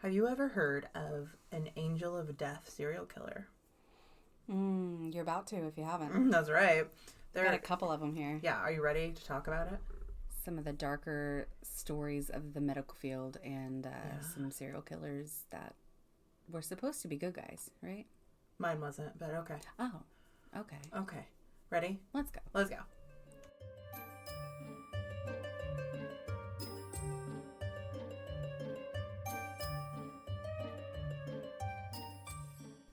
Have you ever heard of an angel of death serial killer? You're about to if you haven't. That's right. Got a couple of them here. Yeah, are you ready to talk about it? Some of the darker stories of the medical field and some serial killers that were supposed to be good guys, right? Mine wasn't, but okay. Oh, okay. Okay. Ready? Let's go. Let's go.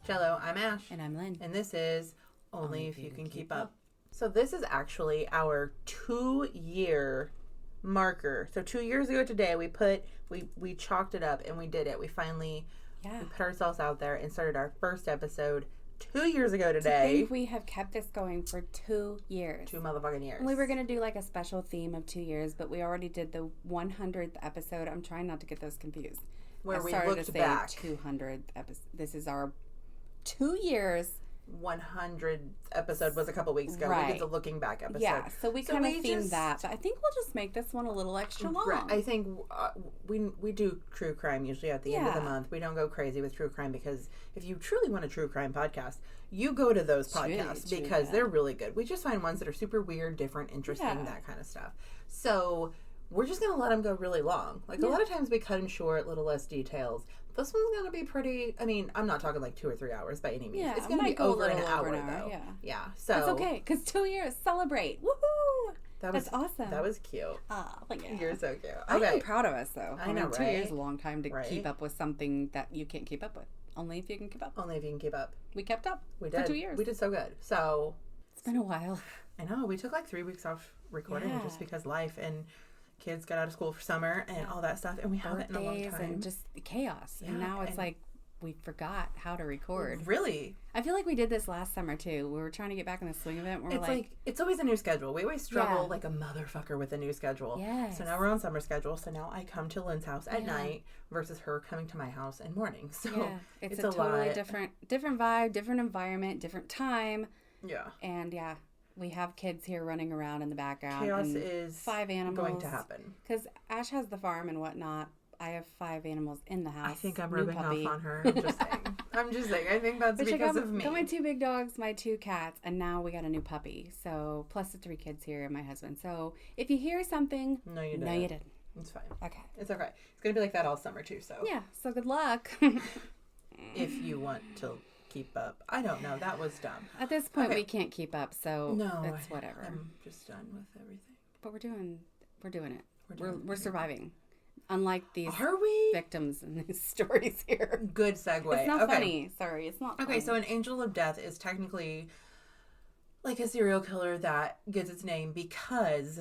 Hello, I'm Ash. And I'm Lynn. And this is Only If You Can Keep Up. So this is actually our 2-year marker. So 2 years ago today, we chalked it up and we did it. We finally we put ourselves out there and started our first episode 2 years ago today. To think we have kept this going for 2 years. 2 motherfucking years. And we were going to do like a special theme of 2 years, but we already did the 100th episode. I'm trying not to get those confused. Where we looked back. 200th episode. This is our 2 years. 100th episode was a couple weeks ago. Right. We did the looking back episode. Yeah, so we kind of themed that. But I think we'll just make this one a little extra long. Right. I think we do true crime usually at the end of the month. We don't go crazy with true crime because if you truly want a true crime podcast, you go to those podcasts because they're really good. We just find ones that are super weird, different, interesting, that kind of stuff. So we're just going to let them go really long. Like a lot of times we cut them short, little less details. This one's going to be pretty, I mean, I'm not talking like 2 or 3 hours by any means. Yeah, it's going to be over an hour though. Yeah. So that's okay, because 2 years, celebrate. Woohoo! That's awesome. That was cute. Oh, yeah. You're so cute. Okay. I'm proud of us though. I know, 2 years is a long time to keep up with something that you can't keep up with. Only if you can keep up. Only if you can keep up. We kept up. We did. For 2 years. We did so good. So it's been a while. I know. We took like 3 weeks off recording just because life and kids got out of school for summer and all that stuff, and we haven't in a long time. And just chaos. And now it's like we forgot how to record. Really? I feel like we did this last summer too. We were trying to get back in the swing of it. We're like, it's always a new schedule. We always struggle like a motherfucker with a new schedule. Yes. So now we're on summer schedule. So now I come to Lynn's house at night versus her coming to my house in morning. So it's a totally different vibe, different environment, different time. Yeah. And we have kids here running around in the background. Chaos is 5 animals going to happen. Because Ash has the farm and whatnot. I have 5 animals in the house. I think I'm rubbing off on her. I'm just saying. I think that's because of me. Got my 2 big dogs, my 2 cats, and now we got a new puppy. So plus the 3 kids here and my husband. So if you hear something, no, you didn't. It's fine. Okay. It's okay. It's gonna be like that all summer too. So yeah. So good luck. If you want to keep up. I don't know. That was dumb. At this point, we can't keep up, so it's whatever. I'm just done with everything. But we're doing it. We're surviving. Unlike these victims in these stories here. Good segue. It's not funny. Sorry, it's not funny. Okay, so an angel of death is technically like a serial killer that gets its name because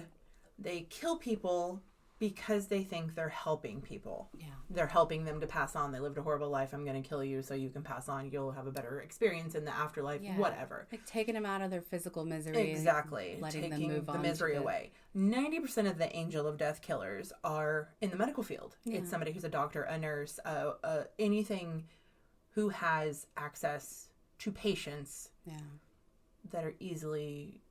they kill people because they think they're helping people. Yeah. They're helping them to pass on. They lived a horrible life. I'm going to kill you so you can pass on. You'll have a better experience in the afterlife, whatever. Like taking them out of their physical misery. Exactly. Letting them move on. The misery away. 90% of the angel of death killers are in the medical field. Yeah. It's somebody who's a doctor, a nurse, anything who has access to patients that are easily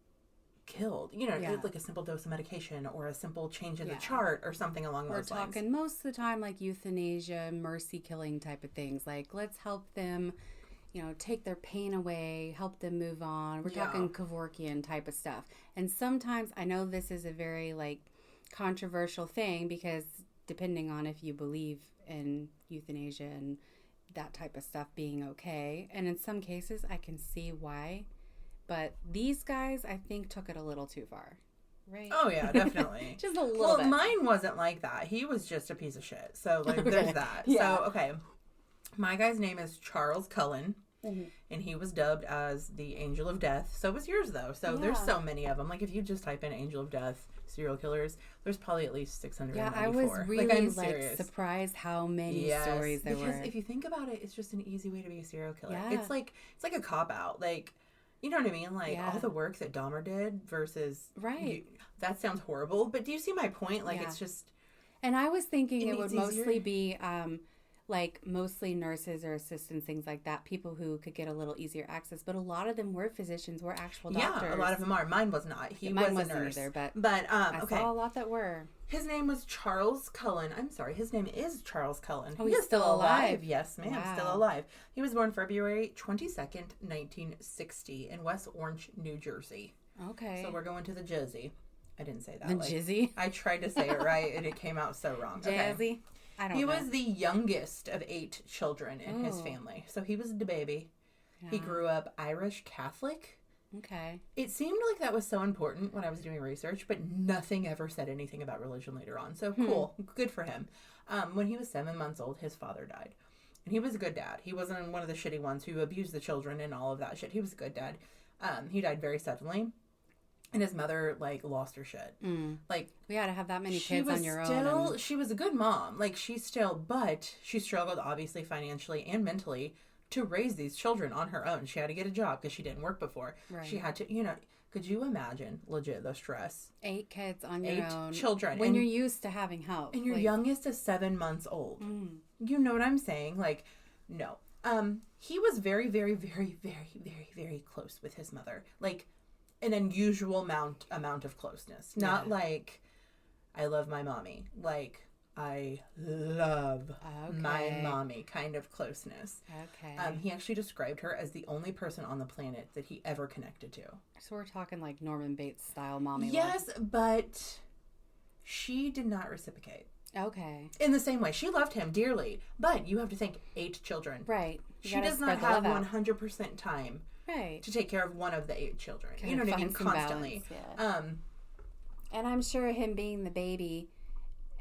killed, like a simple dose of medication or a simple change in the chart or something along those lines. We're talking most of the time like euthanasia, mercy killing type of things. Like, let's help them, take their pain away, help them move on. We're talking Kevorkian type of stuff. And sometimes, I know this is a very controversial thing because depending on if you believe in euthanasia and that type of stuff being okay, and in some cases I can see why. But these guys, I think, took it a little too far, right? Oh, yeah, definitely. Just a little bit. Well, mine wasn't like that. He was just a piece of shit. So, there's that. Yeah. So, okay. My guy's name is Charles Cullen, and he was dubbed as the Angel of Death. So was yours, though. So there's so many of them. Like, if you just type in Angel of Death, serial killers, there's probably at least 694. Yeah, I was really, surprised how many stories there were. Because if you think about it, it's just an easy way to be a serial killer. Yeah. It's like a cop-out. Like, you know what I mean? Like, all the work that Dahmer did versus... Right. That sounds horrible, but do you see my point? Like, it's just... And I was thinking it would mostly be, like mostly nurses or assistants, things like that, people who could get a little easier access. But a lot of them were physicians, were actual doctors. Yeah, a lot of them are. Mine was not. Mine was a wasn't nurse. Either, but I okay. saw a lot that were. His name was Charles Cullen. I'm sorry, his name is Charles Cullen. Oh, he's still alive. Yes, ma'am, wow. Still alive. He was born February 22nd, 1960 in West Orange, New Jersey. Okay. So we're going to the Jersey. I didn't say that. The Jizzy? I tried to say it right, and it came out so wrong. Jazzy? Okay. I don't know. He was the youngest of 8 children in his family. So he was the baby. Yeah. He grew up Irish Catholic. Okay. It seemed like that was so important when I was doing research, but nothing ever said anything about religion later on. So cool. Good for him. When he was 7 months old, his father died. And he was a good dad. He wasn't one of the shitty ones who abused the children and all of that shit. He was a good dad. He died very suddenly. And his mother, like, lost her shit. Like, we had to have that many kids on your own. She was a good mom. Like, but she struggled, obviously, financially and mentally to raise these children on her own. She had to get a job because she didn't work before. Right. She had to, could you imagine, legit, the stress? 8 kids on your own. 8 children. When you're used to having help. And your youngest is 7 months old. You know what I'm saying? Like, no. He was very, very, very, very, very, very close with his mother. Like, an unusual amount of closeness. Not like, I love my mommy. Like, I love my mommy kind of closeness. Okay. He actually described her as the only person on the planet that he ever connected to. So we're talking like Norman Bates style mommy. Yes, but she did not reciprocate. Okay. In the same way. She loved him dearly. But you have to think 8 children. Right. She does not have 100% time. Right. To take care of one of the 8 children. You know what I mean? Constantly. Balance, and I'm sure him being the baby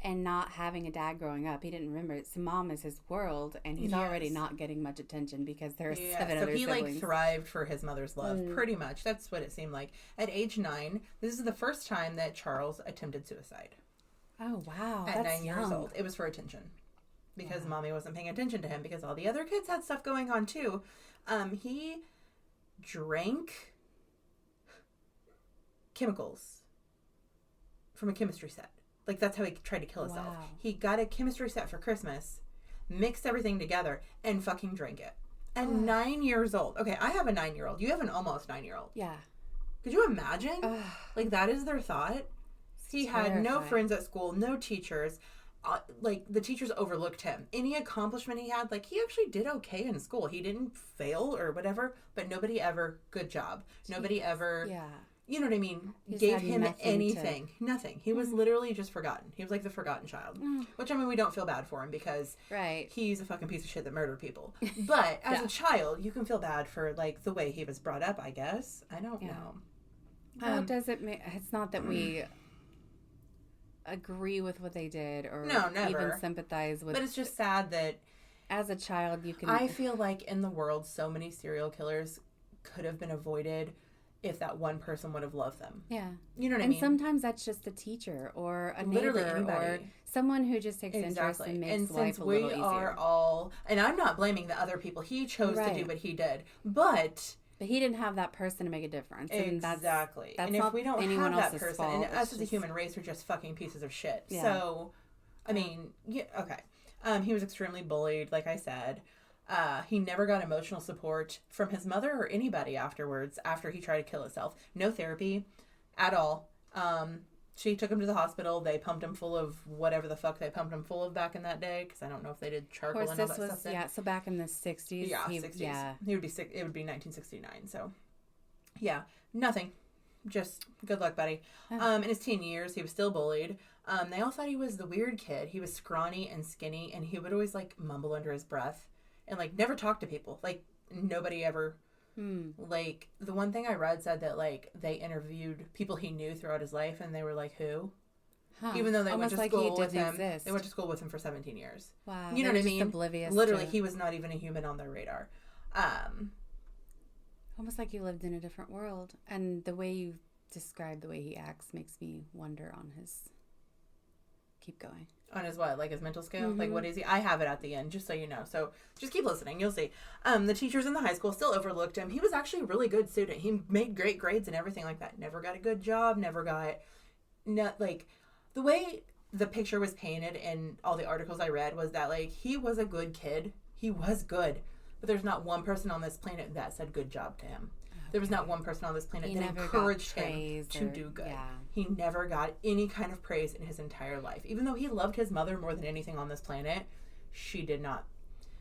and not having a dad growing up, he didn't remember it. So mom is his world, and he's already not getting much attention because there are 7 other siblings. So he, like, thrived for his mother's love, pretty much. That's what it seemed like. At age 9, this is the first time that Charles attempted suicide. Oh, wow. At 9 years old. It was for attention. Because mommy wasn't paying attention to him because all the other kids had stuff going on, too. He drank chemicals from a chemistry set. Like, that's how he tried to kill himself. Wow. He got a chemistry set for Christmas, mixed everything together, and fucking drank it. At 9 years old. Okay, I have a 9-year-old. You have an almost 9-year-old. Yeah. Could you imagine? Like, that is their thought. He had no friends at school, no teachers. Like, the teachers overlooked him. Any accomplishment he had, like, he actually did okay in school. He didn't fail or whatever, but nobody ever, good job. Nobody ever, you know what I mean, gave him anything. Nothing. He was literally just forgotten. He was like the forgotten child. Which, I mean, we don't feel bad for him because he's a fucking piece of shit that murdered people. But as a child, you can feel bad for, like, the way he was brought up, I guess. I don't know. Well, it's not that we agree with what they did or even sympathize with. But it's just sad that as a child you can. I feel like in the world so many serial killers could have been avoided if that one person would have loved them. Yeah. You know what I mean? And sometimes that's just a teacher or a neighbor or someone who just takes interest and makes life a little easier. And since we are all, and I'm not blaming the other people, he chose to do what he did, but he didn't have that person to make a difference. And exactly. That's and if we don't have that person, fault, and us as a human race are just fucking pieces of shit. Yeah. So, I mean, okay. He was extremely bullied, like I said. He never got emotional support from his mother or anybody afterwards, after he tried to kill himself. No therapy at all. She took him to the hospital. They pumped him full of whatever the fuck they pumped him full of back in that day, because I don't know if they did charcoal and all that stuff then. So back in the 60s. Yeah, 60s. Yeah. He would be sick. It would be 1969. So, yeah, nothing. Just good luck, buddy. In his teen years, he was still bullied. They all thought he was the weird kid. He was scrawny and skinny, and he would always, like, mumble under his breath and, like, never talk to people. Like, nobody ever... Like, the one thing I read said that, like, they interviewed people he knew throughout his life, and they were like, who? Even though they went to school with him. They went to school with him for 17 years. Wow. You know what I mean? Oblivious. Literally, he was not even a human on their radar. Almost like he lived in a different world. And the way you describe the way he acts makes me wonder on his... Keep going. On his what? Like his mental scale? Like, what is he? I have it at the end, just so you know. So just keep listening. You'll see. The teachers in the high school still overlooked him. He was actually a really good student. He made great grades and everything like that. Never got a good job. Never got... like, the way the picture was painted in all the articles I read was that, like, he was a good kid. He was good. But there's not one person on this planet that said good job to him. Okay. There was not one person on this planet that encouraged him to do good. Yeah. He never got any kind of praise in his entire life. Even though he loved his mother more than anything on this planet, she did not.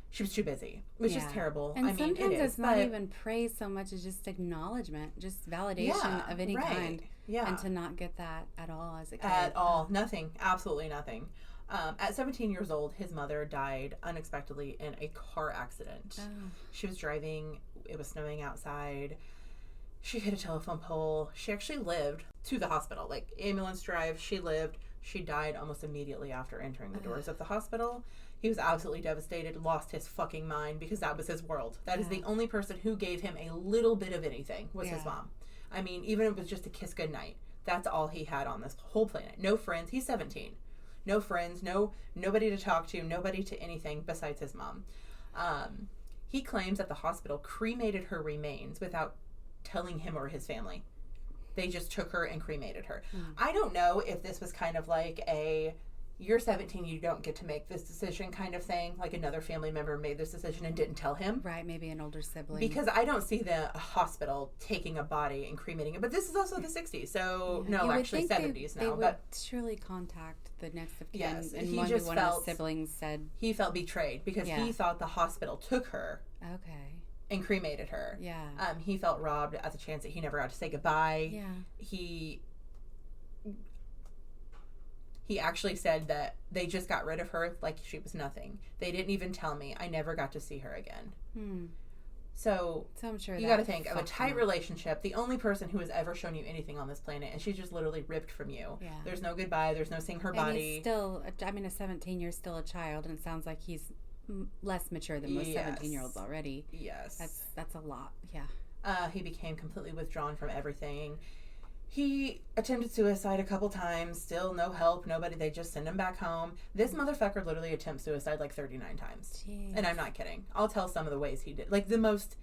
She was too busy, which is terrible. And sometimes it's not even praise so much as just acknowledgement, just validation of any kind. Yeah. And to not get that at all as a kid. At all. Nothing. Absolutely nothing. At 17 years old, his mother died unexpectedly in a car accident. Oh. She was driving. It was snowing outside. She hit a telephone pole. She actually lived to the hospital. Like, ambulance drive, she lived. She died almost immediately after entering the doors of the hospital. He was absolutely devastated, lost his fucking mind, because that was his world. That is the only person who gave him a little bit of anything was his mom. I mean, even if it was just a kiss goodnight, that's all he had on this whole planet. No friends. He's 17. No friends, nobody to talk to, nobody to anything besides his mom. He claims that the hospital cremated her remains without telling him or his family. They just took her and cremated her. I don't know if this was kind of like a, you're 17, you don't get to make this decision kind of thing. Like another family member made this decision and didn't tell him. Right, maybe an older sibling. Because I don't see the hospital taking a body and cremating it. But this is also the 60s, so no, actually 70s now. They would surely contact the next of kin. Yes, and one of his siblings said... He felt betrayed because he thought the hospital took her. Okay. And cremated her. Yeah. He felt robbed at the chance that he never got to say goodbye. Yeah. He actually said that they just got rid of her like she was nothing. They didn't even tell me. I never got to see her again. So I'm sure you got to think of a tight relationship. The only person who has ever shown you anything on this planet, and she's just literally ripped from you. Yeah. There's no goodbye. There's no seeing her body. He's still, a 17-year still a child, and it sounds like he's less mature than most 17-year-olds already. Yes. That's a lot. Yeah. He became completely withdrawn from everything. He attempted suicide a couple times. Still no help. Nobody. They just send him back home. This motherfucker literally attempts suicide like 39 times. Jeez. And I'm not kidding. I'll tell some of the ways he did. Like the most...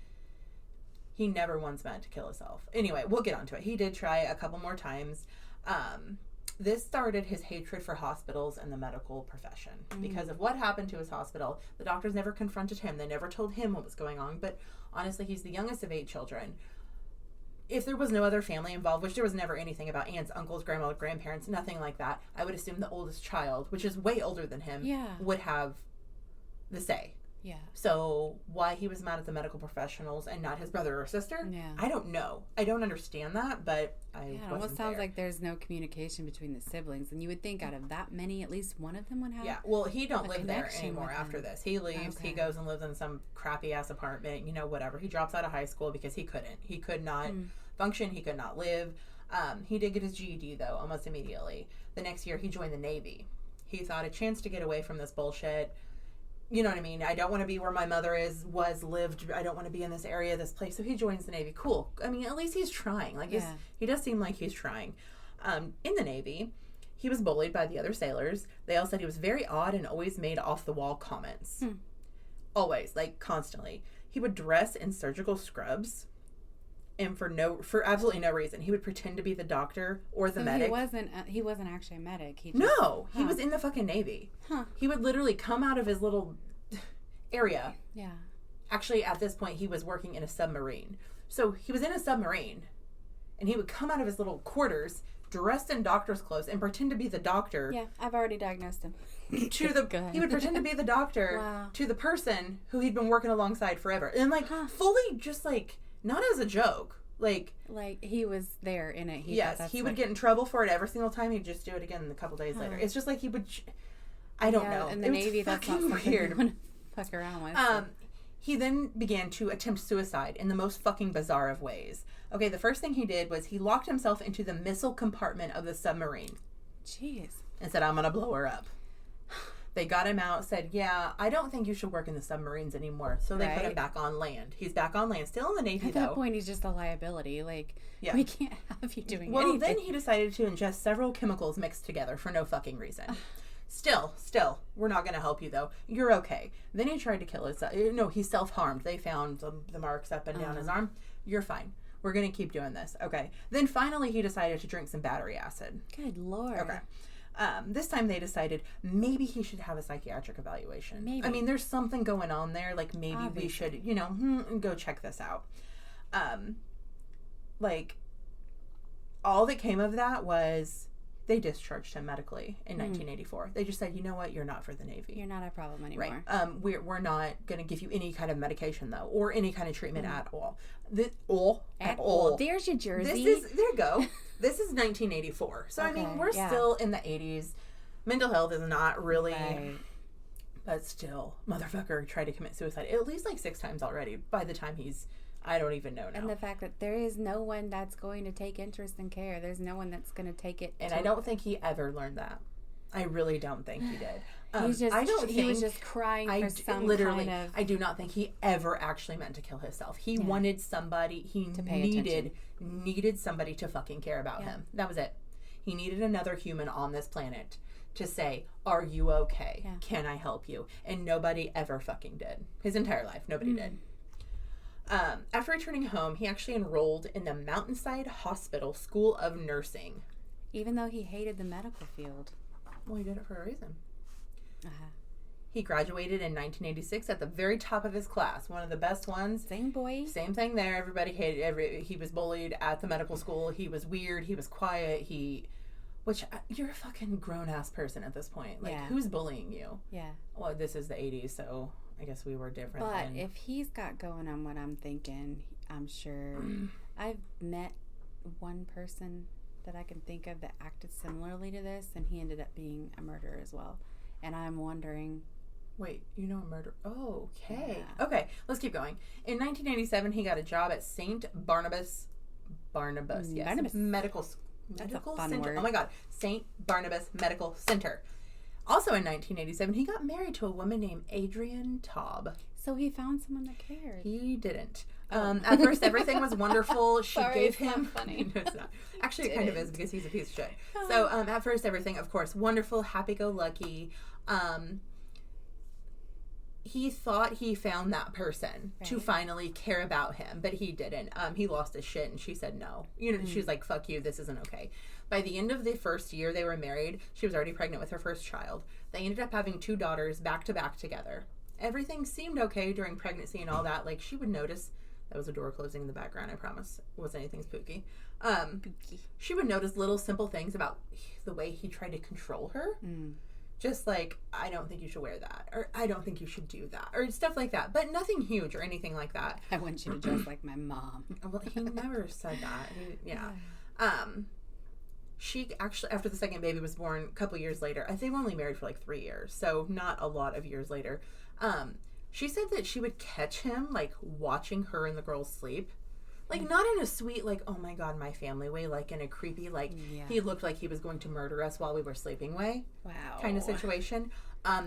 He never once meant to kill himself. Anyway, we'll get onto it. He did try a couple more times. This started his hatred for hospitals and the medical profession. Because of what happened to his hospital. The doctors never confronted him. They never told him what was going on. But honestly, he's the youngest of 8 children. If there was no other family involved, which there was never anything about aunts, uncles, grandma, grandparents, nothing like that, I would assume the oldest child, which is way older than him, would have the say. Yeah. So why he was mad at the medical professionals and not his brother or sister, I don't know. I don't understand that, but it almost sounds like there's no communication between the siblings, and you would think out of that many, at least one of them would have. Yeah, well, he don't live there anymore after this. He leaves. Okay. He goes and lives in some crappy ass apartment. Whatever. He drops out of high school because he couldn't. He could not function. He could not live. He did get his GED though almost immediately. The next year, he joined the Navy. He thought a chance to get away from this bullshit. You know what I mean? I don't want to be where my mother lived. I don't want to be in this area, this place. So he joins the Navy. Cool. I mean, at least he's trying. Like, he does seem like he's trying. In the Navy, he was bullied by the other sailors. They all said he was very odd and always made off-the-wall comments. Always. Like, constantly. He would dress in surgical scrubs. And for absolutely no reason. He would pretend to be the doctor or the medic. He wasn't actually a medic. He was in the fucking Navy. He would literally come out of his little area. Yeah. Actually, at this point, he was working in a submarine. So he was in a submarine, and he would come out of his little quarters, dressed in doctor's clothes, and pretend to be the doctor. Yeah, I've already diagnosed him. He would pretend to be the doctor to the person who he'd been working alongside forever. And, fully just, not as a joke. Like he was there in it. He would get in trouble for it every single time. He'd just do it again a couple days later. It's just like he would... I don't know. In the Navy, that's not something you want to fuck around with. He then began to attempt suicide in the most fucking bizarre of ways. Okay, the first thing he did was he locked himself into the missile compartment of the submarine. Jeez. And said, I'm going to blow her up. They got him out, said, yeah, I don't think you should work in the submarines anymore. So they put him back on land. He's back on land. Still in the Navy, though. At that point, he's just a liability. We can't have you doing anything. Well, then he decided to ingest several chemicals mixed together for no fucking reason. Still, we're not going to help you, though. You're okay. Then he tried to kill himself. No, he self-harmed. They found the marks up and down his arm. You're fine. We're going to keep doing this. Okay. Then finally he decided to drink some battery acid. Good Lord. Okay. This time they decided maybe he should have a psychiatric evaluation. Maybe. I mean, there's something going on there. Like, maybe Obviously. we should, go check this out. All that came of that was they discharged him medically in 1984. They just said, you know what, you're not for the Navy. You're not a problem anymore. Right. We're not going to give you any kind of medication, though, or any kind of treatment at all. At all. There's your jersey. There you go. This is 1984. So, I mean, we're still in the 80s. Mental health is not really... Right. But still, motherfucker tried to commit suicide at least like 6 times already by the time he's... I don't even know now. And the fact that there is no one that's going to take interest and care. There's no one that's going to take it. And I don't think he ever learned that. I really don't think he did. He was just crying for some kind of... I do not think he ever actually meant to kill himself. He wanted somebody, needed somebody to fucking care about him. That was it. He needed another human on this planet to say, are you okay? Yeah. Can I help you? And nobody ever fucking did. His entire life, nobody did. After returning home, he actually enrolled in the Mountainside Hospital School of Nursing. Even though he hated the medical field. Well, he did it for a reason. He graduated in 1986 at the very top of his class. One of the best ones. Same boy. Same thing there. Everybody hated he was bullied at the medical school. He was weird. He was quiet. You're a fucking grown-ass person at this point. Like, who's bullying you? Yeah. Well, this is the 80s, so... I guess we were different. But if he's got going on what I'm thinking, I'm sure I've met one person that I can think of that acted similarly to this, and he ended up being a murderer as well. And I'm wondering... Wait, you know a murderer? Oh, okay. Yeah. Okay, let's keep going. In 1987, he got a job at St. Barnabas, yes. Barnabas. Medical Center. Word. Oh my God. St. Barnabas Medical Center. Also in 1987, he got married to a woman named Adrienne Taub. So he found someone that cared. He didn't. At first, everything was wonderful. She gave him... Not funny. No, it's not. Actually, it kind of is because he's a piece of shit. So at first, everything, of course, wonderful, happy-go-lucky. He thought he found that person to finally care about him, but he didn't. He lost his shit, and she said no. She was like, fuck you, this isn't okay. By the end of the first year they were married, she was already pregnant with her first child. They ended up having 2 daughters back-to-back together. Everything seemed okay during pregnancy and all that. Like, she would notice... That was a door closing in the background, I promise. It wasn't anything spooky. She would notice little simple things about the way he tried to control her. Just like, I don't think you should wear that. Or, I don't think you should do that. Or stuff like that. But nothing huge or anything like that. I want you to dress like my mom. Well, he never said that. She actually, after the second baby was born, a couple years later, they were only married for like 3 years. So, not a lot of years later. She said that she would catch him, like, watching her and the girls sleep. Like, not in a sweet, like, oh my God, my family way, like in a creepy, like, he looked like he was going to murder us while we were sleeping way. Wow. Kind of situation.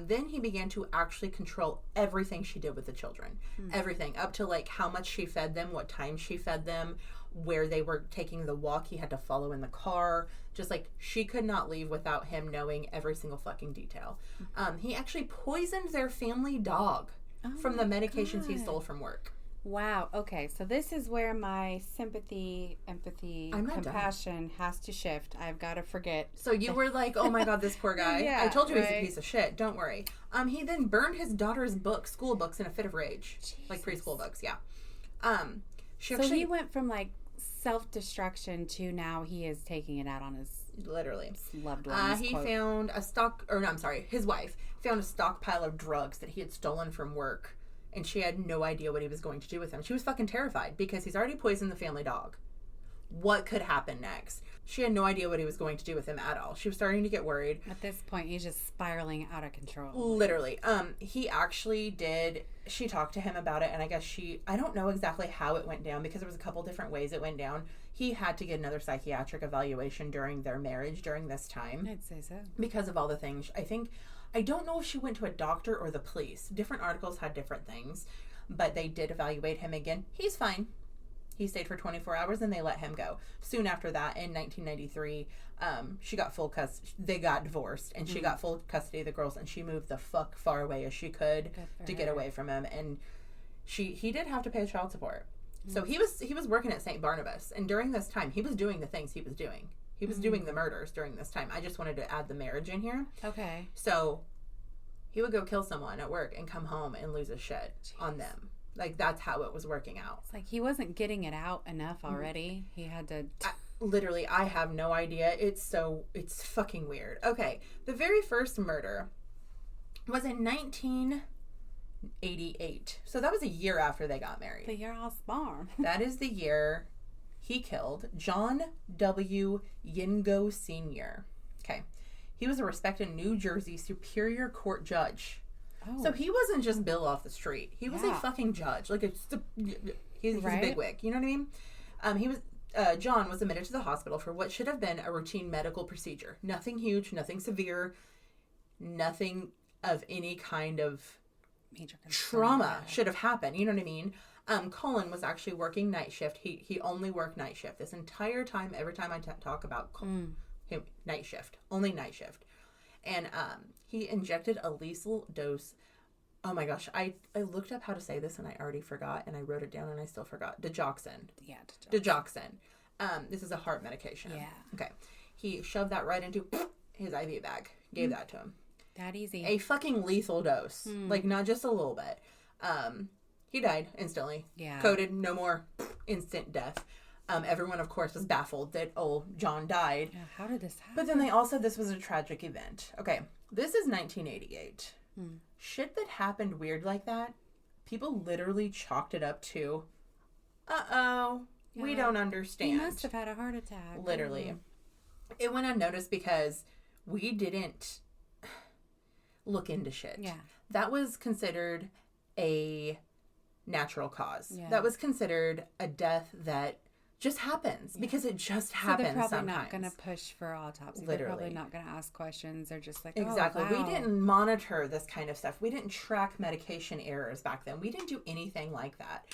Then he began to actually control everything she did with the children. Everything. Up to, like, how much she fed them, what time she fed them, where they were taking the walk he had to follow in the car. Just, like, she could not leave without him knowing every single fucking detail. He actually poisoned their family dog from the medications he stole from work. Wow. Okay. So this is where my sympathy, empathy, compassion has to shift. I've got to forget. So you were like, oh my God, this poor guy. I told you he's a piece of shit. Don't worry. He then burned his daughter's school books in a fit of rage. Jesus. Like preschool books. Yeah. So he went from like self-destruction to now he is taking it out on his loved ones. He found his wife found a stockpile of drugs that he had stolen from work. And she had no idea what he was going to do with him. She was fucking terrified because he's already poisoned the family dog. What could happen next? She had no idea what he was going to do with him at all. She was starting to get worried. At this point, he's just spiraling out of control. Literally. He actually did... She talked to him about it, and I guess I don't know exactly how it went down because there was a couple different ways it went down. He had to get another psychiatric evaluation during their marriage during this time. I'd say so. Because of all the things. I don't know if she went to a doctor or the police. Different articles had different things, but they did evaluate him again. He's fine. He stayed for 24 hours and they let him go. Soon after that, in 1993, she got full custody. They got divorced and she got full custody of the girls and she moved the fuck far away as she could to get away from him. And he did have to pay child support. So he was working at St. Barnabas, and during this time he was doing the things he was doing. He was doing the murders during this time. I just wanted to add the marriage in here. Okay. So he would go kill someone at work and come home and lose his shit on them. Like, that's how it was working out. It's like he wasn't getting it out enough already. He had to... Literally, I have no idea. It's fucking weird. Okay, the very first murder was in 1988. So that was a year after they got married. The year I was born. That is the year he killed John W. Yingo Sr. Okay. He was a respected New Jersey Superior Court judge. Oh. So he wasn't just Bill off the street. He was a fucking judge. Like, he was a bigwig. You know what I mean? John was admitted to the hospital for what should have been a routine medical procedure. Nothing huge, nothing severe, nothing of any kind of major trauma should have happened. You know what I mean? Cullen was actually working night shift. He only worked night shift this entire time. Every time I talk about him, night shift, only night shift, and he injected a lethal dose. Oh my gosh, I looked up how to say this and I already forgot, and I wrote it down and I still forgot. Digoxin. Yeah, digoxin. This is a heart medication. Yeah. Okay. He shoved that right into his IV bag. Gave that to him. That easy. A fucking lethal dose. Like, not just a little bit. He died instantly. Yeah. Coded, no more instant death. Everyone, of course, was baffled that old John died. Yeah, how did this happen? But then they also, this was a tragic event. Okay, this is 1988. Shit that happened weird like that, people literally chalked it up to, we don't understand. He must have had a heart attack. Literally. It went unnoticed because we didn't look into shit. Yeah. That was considered a natural cause. Yeah. That was considered a death that just happens because it just happens sometimes. They're probably not going to push for autopsy. Literally. They're probably not going to ask questions. They're just like, exactly. Oh, wow. We didn't monitor this kind of stuff. We didn't track medication errors back then. We didn't do anything like that.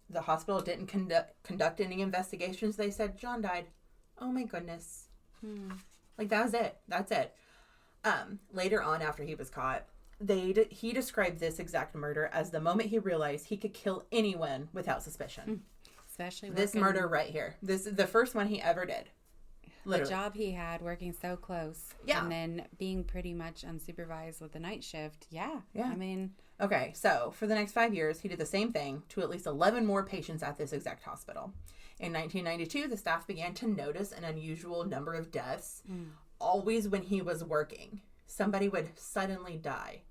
The hospital didn't conduct any investigations. They said, John died. Oh my goodness. Like, that was it. That's it. Later on, after he was caught, he described this exact murder as the moment he realized he could kill anyone without suspicion. Especially this murder right here. This is the first one he ever did. Literally. The job he had, working so close. Yeah. And then being pretty much unsupervised with the night shift. Yeah. I mean. Okay, so for the next 5 years, he did the same thing to at least 11 more patients at this exact hospital. In 1992, the staff began to notice an unusual number of deaths. Always when he was working, somebody would suddenly die.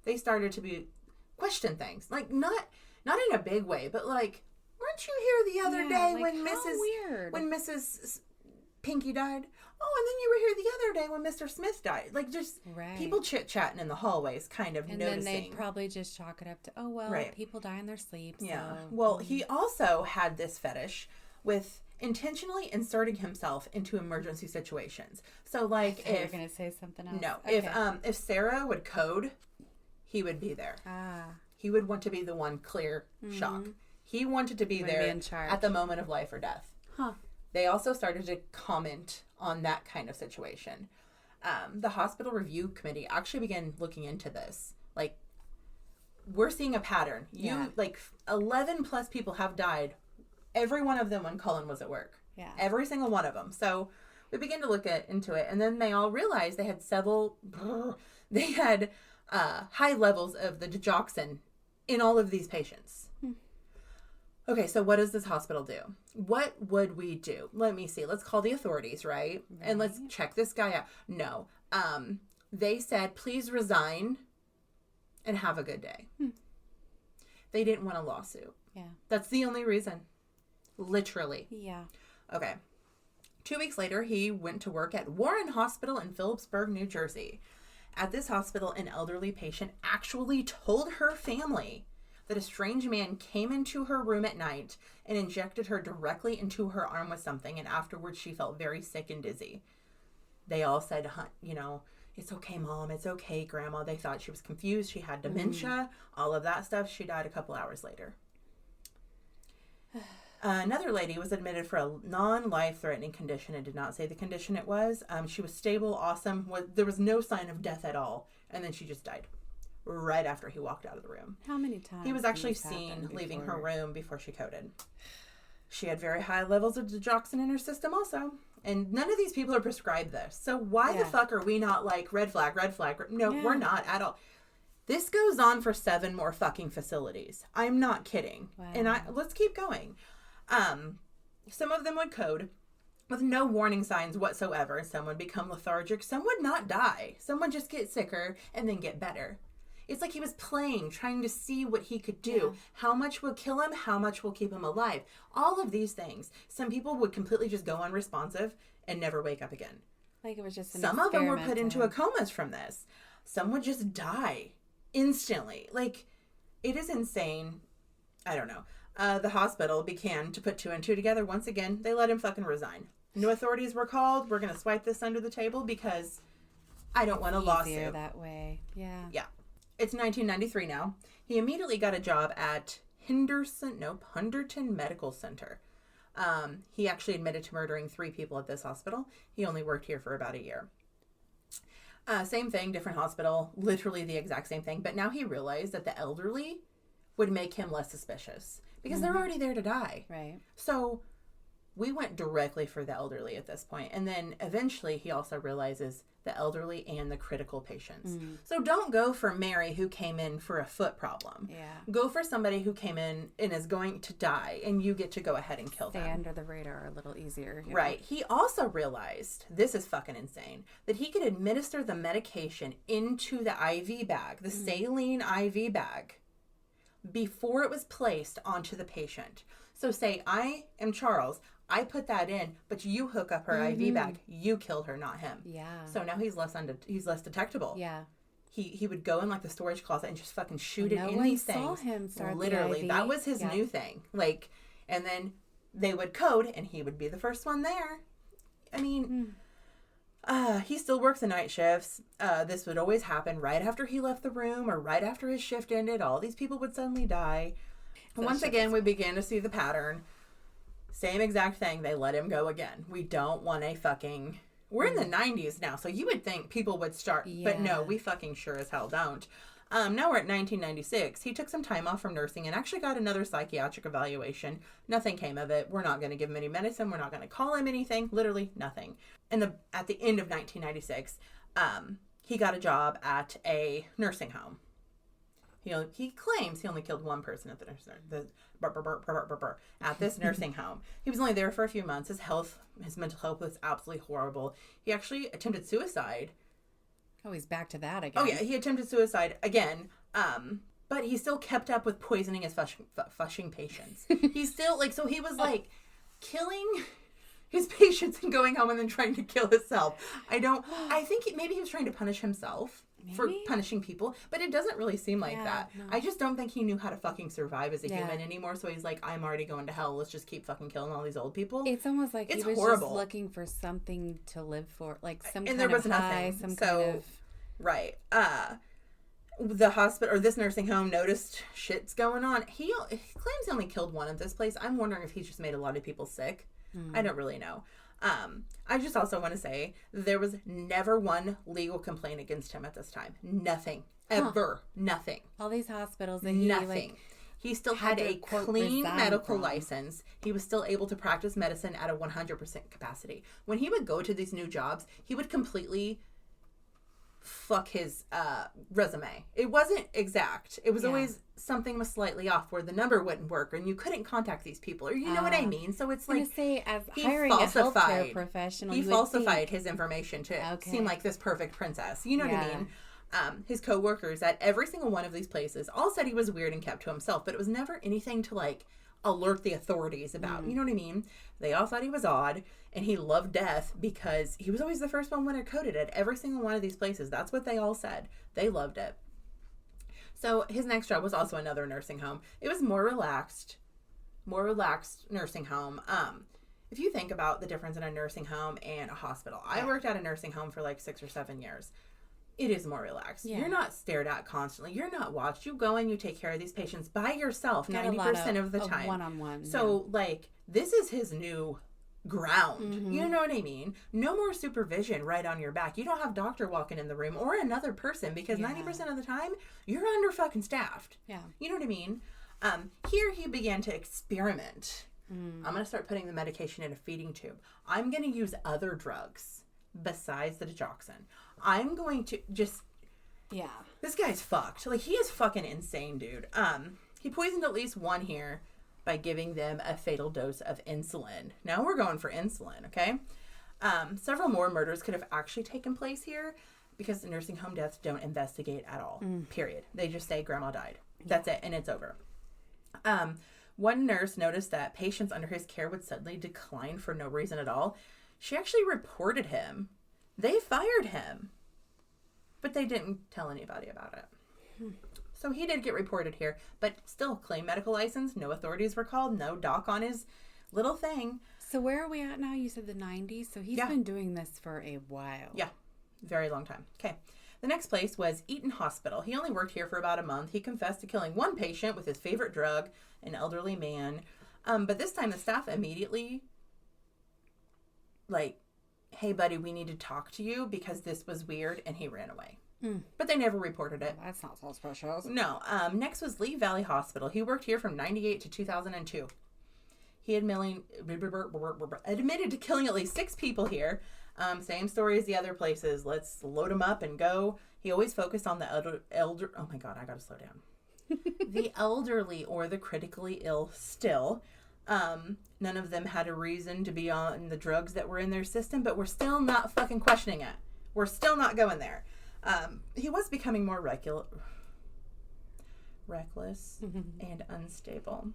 They started to question things. Like, not in a big way, but like, weren't you here the other day like, when Mrs. Pinky died? Oh, and then you were here the other day when Mr. Smith died. Like, just people chit-chatting in the hallways, kind of noticing. And then they'd probably just chalk it up to, people die in their sleep. Yeah. So. Well, he also had this fetish with intentionally inserting himself into emergency situations. So, like, if you're going to say something else. No. Okay. If Sarah would code, he would be there. He would want to be the one clear shock. He wanted to be there at the moment of life or death. They also started to comment on that kind of situation. The hospital review committee actually began looking into this. Like, we're seeing a pattern. 11 plus people have died. Every one of them when Cullen was at work. Yeah. Every single one of them. So we began to look into it, and then they all realized they had high levels of the digoxin in all of these patients. Okay, so what does this hospital do? What would we do? Let me see. Let's call the authorities, right? And let's check this guy out. No. They said, please resign and have a good day. They didn't want a lawsuit. Yeah. That's the only reason. Literally. Yeah. Okay. 2 weeks later, he went to work at Warren Hospital in Phillipsburg, New Jersey. At this hospital, an elderly patient actually told her family that a strange man came into her room at night and injected her directly into her arm with something, and afterwards she felt very sick and dizzy. They all said, it's okay, Mom, it's okay, Grandma. They thought she was confused. She had dementia, all of that stuff. She died a couple hours later. Another lady was admitted for a non-life-threatening condition and did not say the condition it was. She was stable, awesome. There was no sign of death at all. And then she just died right after he walked out of the room. How many times? He was actually seen leaving her room before she coded. She had very high levels of digoxin in her system also. And none of these people are prescribed this. So why the fuck are we not like, red flag, red flag? No, we're not at all. This goes on for 7 more fucking facilities. I'm not kidding. Wow. And let's keep going. Some of them would code with no warning signs whatsoever. Some would become lethargic. Some would not die. Some would just get sicker and then get better. It's like he was playing, trying to see what he could do. Yeah. How much will kill him? How much will keep him alive? All of these things. Some people would completely just go unresponsive and never wake up again. Like it was just some of them were put into a comas from this. Some would just die instantly. Like, it is insane. I don't know. The hospital began to put 2 and 2 together. Once again, they let him fucking resign. No authorities were called. We're going to swipe this under the table because I don't want a lawsuit. That way. Yeah. Yeah. It's 1993 now. He immediately got a job at Hunderton Medical Center. He actually admitted to murdering 3 people at this hospital. He only worked here for about a year. Same thing, different hospital, literally the exact same thing. But now he realized that the elderly would make him less suspicious because they're already there to die. Right. So we went directly for the elderly at this point. And then eventually he also realizes the elderly and the critical patients. So don't go for Mary who came in for a foot problem. Yeah. Go for somebody who came in and is going to die and you get to go ahead and kill them. Stay under the radar a little easier. Right. He also realized, this is fucking insane, that he could administer the medication into the IV bag, the saline IV bag, before it was placed onto the patient. So say I am Charles, I put that in, but you hook up her IV bag. You killed her, not him. Yeah. So now he's less detectable. Yeah. He would go in like the storage closet and just fucking shoot it in these things. Saw him start literally, that was his new thing. Like, and then they would code, and he would be the first one there. I mean, he still works the night shifts. This would always happen right after he left the room or right after his shift ended. All these people would suddenly die. So once again, we began to see the pattern. Same exact thing. They let him go again. We don't want a fucking... We're in the 90s now, so you would think people would start... Yeah. But no, we fucking sure as hell don't. Now we're at 1996. He took some time off from nursing and actually got another psychiatric evaluation. Nothing came of it. We're not going to give him any medicine. We're not going to call him anything. Literally nothing. And at the end of 1996, he got a job at a nursing home. He claims he only killed 1 person at at this nursing home. He was only there for a few months. His mental health was absolutely horrible. He actually attempted suicide. Oh, he's back to that again. Oh yeah, he attempted suicide again. But he still kept up with poisoning his fushing patients. He still so he was killing his patients and going home and then trying to kill himself. I think maybe he was trying to punish himself. Maybe? For punishing people, but it doesn't really seem like that. No. I just don't think he knew how to fucking survive as a human anymore, so he's like, I'm already going to hell, let's just keep fucking killing all these old people. It's almost like he was horrible. Just looking for something to live for, like some and kind there was of high, nothing. Some kind of... Right. The hospital, or this nursing home, noticed shit's going on. He claims he only killed 1 at this place. I'm wondering if he's just made a lot of people sick. I don't really know. I just also want to say there was never 1 legal complaint against him at this time. Nothing. Ever. Nothing. All these hospitals that nothing. He still had a clean medical license. He was still able to practice medicine at a 100% capacity. When he would go to these new jobs, he would completely fuck his resume. It wasn't exact. It was always something was slightly off where the number wouldn't work and you couldn't contact these people, or you know what I mean. So it's like as hiring a healthcare professional, he falsified his information to seem like this perfect princess. You know what I mean? His co-workers at every single one of these places all said he was weird and kept to himself, but it was never anything to alert the authorities about. You know what I mean? They all thought he was odd, and he loved death because he was always the first one when it coded at every single one of these places. That's what they all said. They loved it. So his next job was also another nursing home. It was more relaxed nursing home. If you think about the difference in a nursing home and a hospital, I worked at a nursing home for 6 or 7 years. It is more relaxed. Yeah. You're not stared at constantly. You're not watched. You go in, you take care of these patients by yourself 90% of the time. One-on-one. So, this is his new ground. You know what I mean? No more supervision right on your back. You don't have doctor walking in the room or another person because 90% of the time, you're under fucking staffed. Yeah. You know what I mean? Here he began to experiment I'm going to start putting the medication in a feeding tube. I'm going to use other drugs besides the digoxin. I'm going to just... Yeah. This guy's fucked. Like, he is fucking insane, dude. He poisoned at least one here by giving them a fatal dose of insulin. Now we're going for insulin, okay? Several more murders could have actually taken place here because the nursing home deaths don't investigate at all, period. They just say grandma died. That's it, and it's over. One nurse noticed that patients under his care would suddenly decline for no reason at all. She actually reported him. They fired him. But they didn't tell anybody about it. So he did get reported here, but still, claim medical license. No authorities were called. No doc on his little thing. So where are we at now? You said the 90s. So he's been doing this for a while. Yeah, very long time. Okay. The next place was Eaton Hospital. He only worked here for about a month. He confessed to killing one patient with his favorite drug, an elderly man. But this time the staff immediately, like, hey, buddy, we need to talk to you because this was weird, and he ran away. But they never reported it. That's not so special. No. Next was Lee Valley Hospital. He worked here from 98 to 2002. He admitted to killing at least 6 people here. Same story as the other places. Let's load him up and go. He always focused on the elder. Oh my God, I gotta slow down. The elderly or the critically ill still. None of them had a reason to be on the drugs that were in their system, but we're still not fucking questioning it. We're still not going there. He was becoming more reckless and unstable.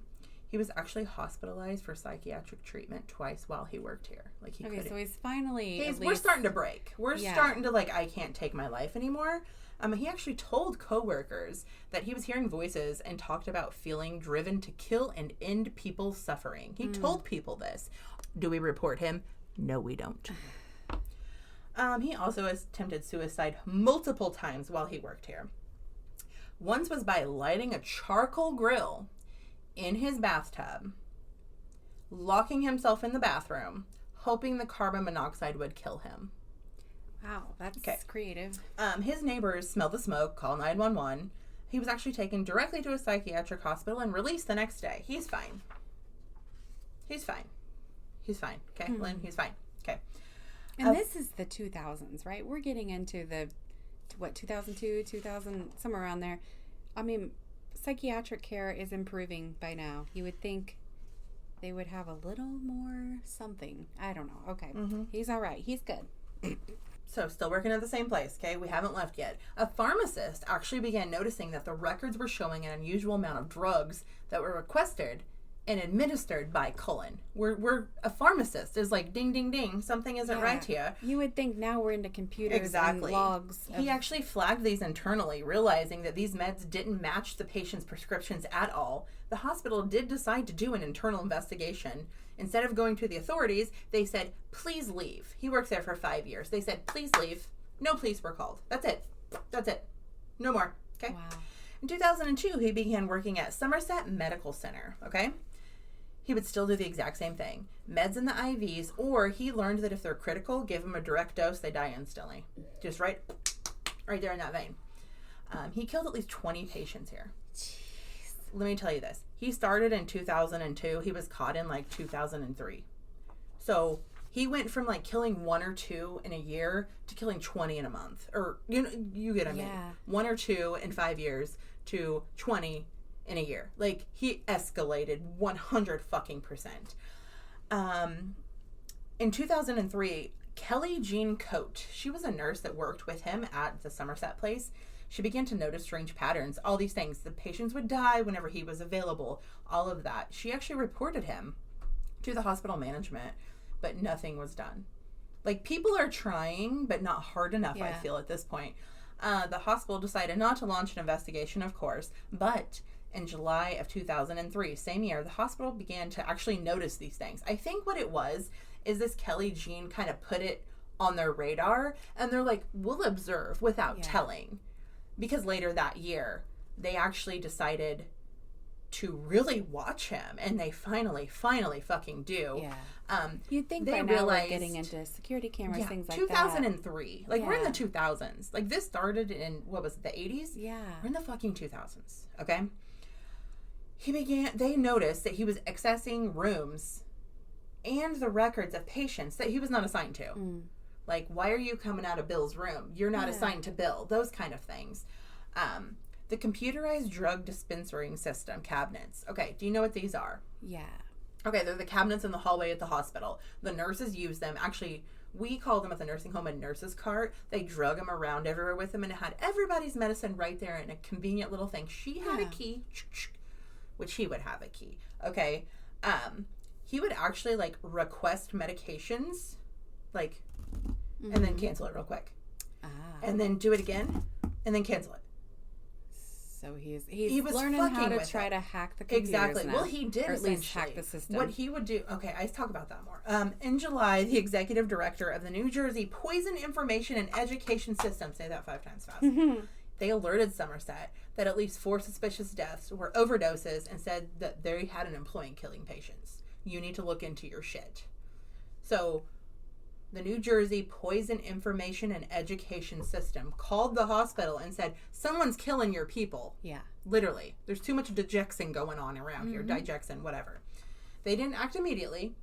He was actually hospitalized for psychiatric treatment twice while he worked here. Like he so he's finally. We're starting to break. We're starting to I can't take my life anymore. He actually told coworkers that he was hearing voices and talked about feeling driven to kill and end people's suffering. He told people this. Do we report him? No, we don't. He also attempted suicide multiple times while he worked here. Once was by lighting a charcoal grill in his bathtub, locking himself in the bathroom, hoping the carbon monoxide would kill him. Wow, that's creative. His neighbors smelled the smoke, called 911. He was actually taken directly to a psychiatric hospital and released the next day. He's fine. He's fine. He's fine. Okay, Lynn, he's fine. Okay. And this is the 2000s, right? We're getting into the, 2002, 2000, somewhere around there. I mean, psychiatric care is improving by now. You would think they would have a little more something. I don't know. Okay. He's all right. He's good. So, still working at the same place, okay? We haven't left yet. A pharmacist actually began noticing that the records were showing an unusual amount of drugs that were requested and administered by Cullen. We're a pharmacist is like ding ding ding, something isn't right here. You would think now we're into computers and logs. He actually flagged these internally, realizing that these meds didn't match the patient's prescriptions at all. The hospital did decide to do an internal investigation. Instead of going to the authorities, they said, please leave. He worked there for 5 years. They said, please leave. No police were called. That's it. That's it. No more. Okay. Wow. In 2002, he began working at Somerset Medical Center. Okay. He would still do the exact same thing. Meds in the IVs, or he learned that if they're critical, give them a direct dose, they die instantly. Just right there in that vein. He killed at least 20 patients here. Jeez. Let me tell you this. He started in 2002. He was caught in 2003. So he went from killing 1 or 2 in a year to killing 20 in a month. Or, you get what I mean. 1 or 2 in 5 years to 20 in a year. He escalated 100%. In 2003, Kelly Jean Coate, she was a nurse that worked with him at the Somerset place. She began to notice strange patterns, all these things. The patients would die whenever he was available, all of that. She actually reported him to the hospital management, but nothing was done. People are trying, but not hard enough, I feel, at this point. The hospital decided not to launch an investigation, of course, but in July of 2003, same year, the hospital began to actually notice these things. I think what it was is this Kelly Jean kind of put it on their radar, and they're like, we'll observe without telling. Because later that year, they actually decided to really watch him, and they finally fucking do. Yeah. You'd think they realized we're getting into security cameras, things like 2003. that. 2003. We're in the 2000s. This started in, what was it, the 80s? Yeah. We're in the fucking 2000s, okay? They noticed that he was accessing rooms and the records of patients that he was not assigned to. Like, why are you coming out of Bill's room? You're not assigned to Bill. Those kind of things. The computerized drug dispensing system cabinets. Okay, do you know what these are? Yeah. Okay, they're the cabinets in the hallway at the hospital. The nurses use them. Actually, we call them at the nursing home a nurse's cart. They drug them around everywhere with them, and it had everybody's medicine right there in a convenient little thing. She had a key, which he would have a key. Okay. He would actually, like, request medications, like, and then cancel it real quick. And then do it again, and then cancel it. So he was learning how to try to hack the computers. Exactly. Now, well, he did or at essentially least hack the system. What he would do. Okay, I talk about that more. In July, the executive director of the New Jersey Poison Information and Education System, say that 5 times fast. They alerted Somerset that at least 4 suspicious deaths were overdoses and said that they had an employee killing patients. You need to look into your shit. So, the New Jersey Poison Information and Education System called the hospital and said, someone's killing your people. Yeah. Literally. There's too much digoxin going on around here. Digoxin, whatever. They didn't act immediately.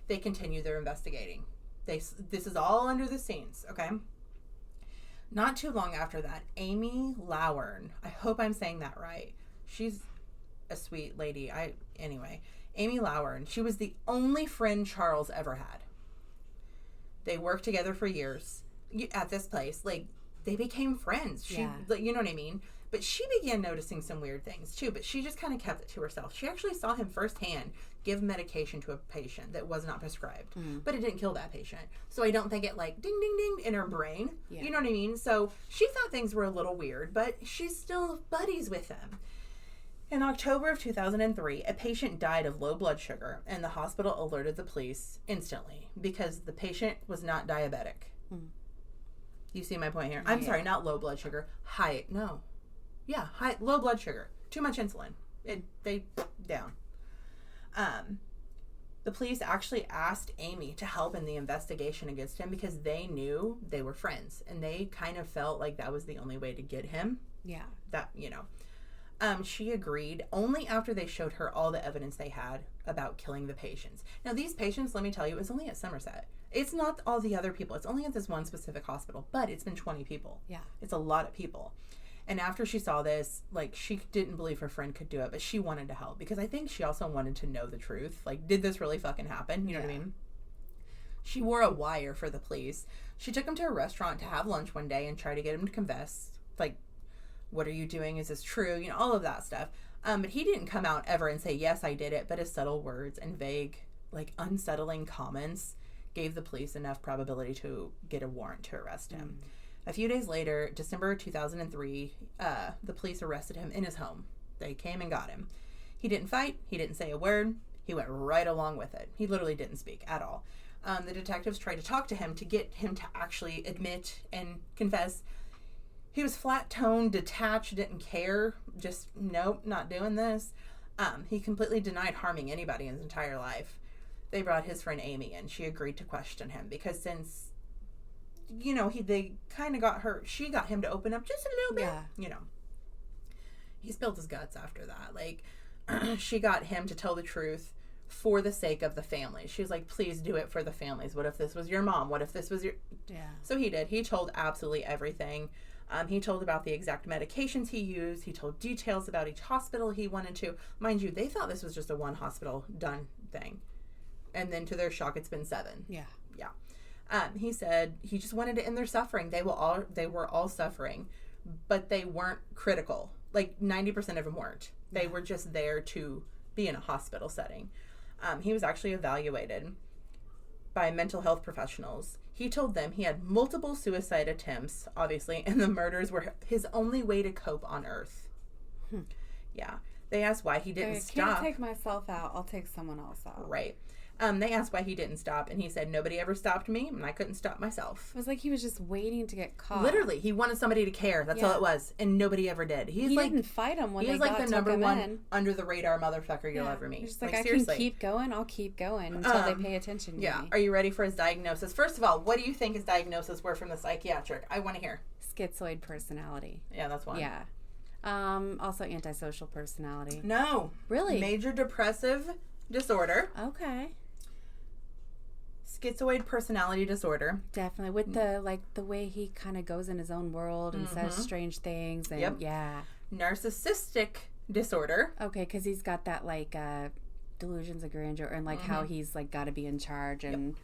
They continued their investigating. This is all under the scenes, okay? Not too long after that, Amy Lowern, I hope I'm saying that right. She's a sweet lady. Anyway, Amy Lowern, she was the only friend Charles ever had. They worked together for years at this place. Like, they became friends. Like, you know what I mean? But she began noticing some weird things, too. But she just kind of kept it to herself. She actually saw him firsthand give medication to a patient that was not prescribed. But it didn't kill that patient. So I don't think it, like, ding, ding, ding in her brain. Yeah. You know what I mean? So she thought things were a little weird, but she's still buddies with them. In October of 2003, a patient died of low blood sugar, and the hospital alerted the police instantly because the patient was not diabetic. You see my point here? I'm sorry, not low blood sugar. Low blood sugar. Too much insulin. They down. The police actually asked Amy to help in the investigation against him because they knew they were friends, and they kind of felt like that was the only way to get him. Yeah. That, you know. She agreed only after they showed her all the evidence they had about killing the patients. Now, these patients, let me tell you, it was only at Somerset. It's not all the other people. It's only at this one specific hospital, but it's been 20 people. Yeah. It's a lot of people. And after she saw this, like, she didn't believe her friend could do it, but she wanted to help because I think she also wanted to know the truth. Like, did this really fucking happen? You know what I mean? She wore a wire for the police. She took him to a restaurant to have lunch one day and tried to get him to confess, like, what are you doing? Is this true? You know, all of that stuff. But he didn't come out ever and say, yes, I did it. But his subtle words and vague, like, unsettling comments gave the police enough probability to get a warrant to arrest him. A few days later, December 2003, the police arrested him in his home. They came and got him. He didn't fight. He didn't say a word. He went right along with it. He literally didn't speak at all. The detectives tried to talk to him to get him to actually admit and confess. He was flat-toned, detached, didn't care. Just, nope, not doing this. He completely denied harming anybody in his entire life. They brought his friend Amy in. She agreed to question him because since, you know, they kind of got her, she got him to open up just a little bit. Yeah. You know. He spilled his guts after that. Like, she got him to tell the truth for the sake of the family. She was like, please do it for the families. What if this was your mom? What if this was your... Yeah. So he did. He told absolutely everything. He told about the exact medications he used. He told details about each hospital he went into. Mind you, they thought this was just a one hospital done thing. And then to their shock, it's been 7. Yeah. Yeah. He said he just wanted to end their suffering. They were all suffering, but they weren't critical. Like 90% of them weren't. They were just there to be in a hospital setting. He was actually evaluated by mental health professionals. He told them he had multiple suicide attempts, obviously, and the murders were his only way to cope on Earth. Yeah. They asked why he didn't stop. I can't take myself out. I'll take someone else out. Right. They asked why he didn't stop, and he said, nobody ever stopped me, and I couldn't stop myself. It was like he was just waiting to get caught. Literally. He wanted somebody to care. That's all it was. And nobody ever did. He didn't fight him when they got to him in. He's like the number one under-the-radar motherfucker you'll ever meet. He's just like, I seriously can keep going. I'll keep going until they pay attention to me. Are you ready for his diagnosis? First of all, what do you think his diagnosis were from the psychiatric? I want to hear. Schizoid personality. Yeah, that's one. Yeah. Also antisocial personality. No. Really? Major depressive disorder. Okay. Schizoid personality disorder. Definitely. With the way he kind of goes in his own world and says strange things. And yeah. Narcissistic disorder. Okay, because he's got that delusions of grandeur and how he's got to be in charge and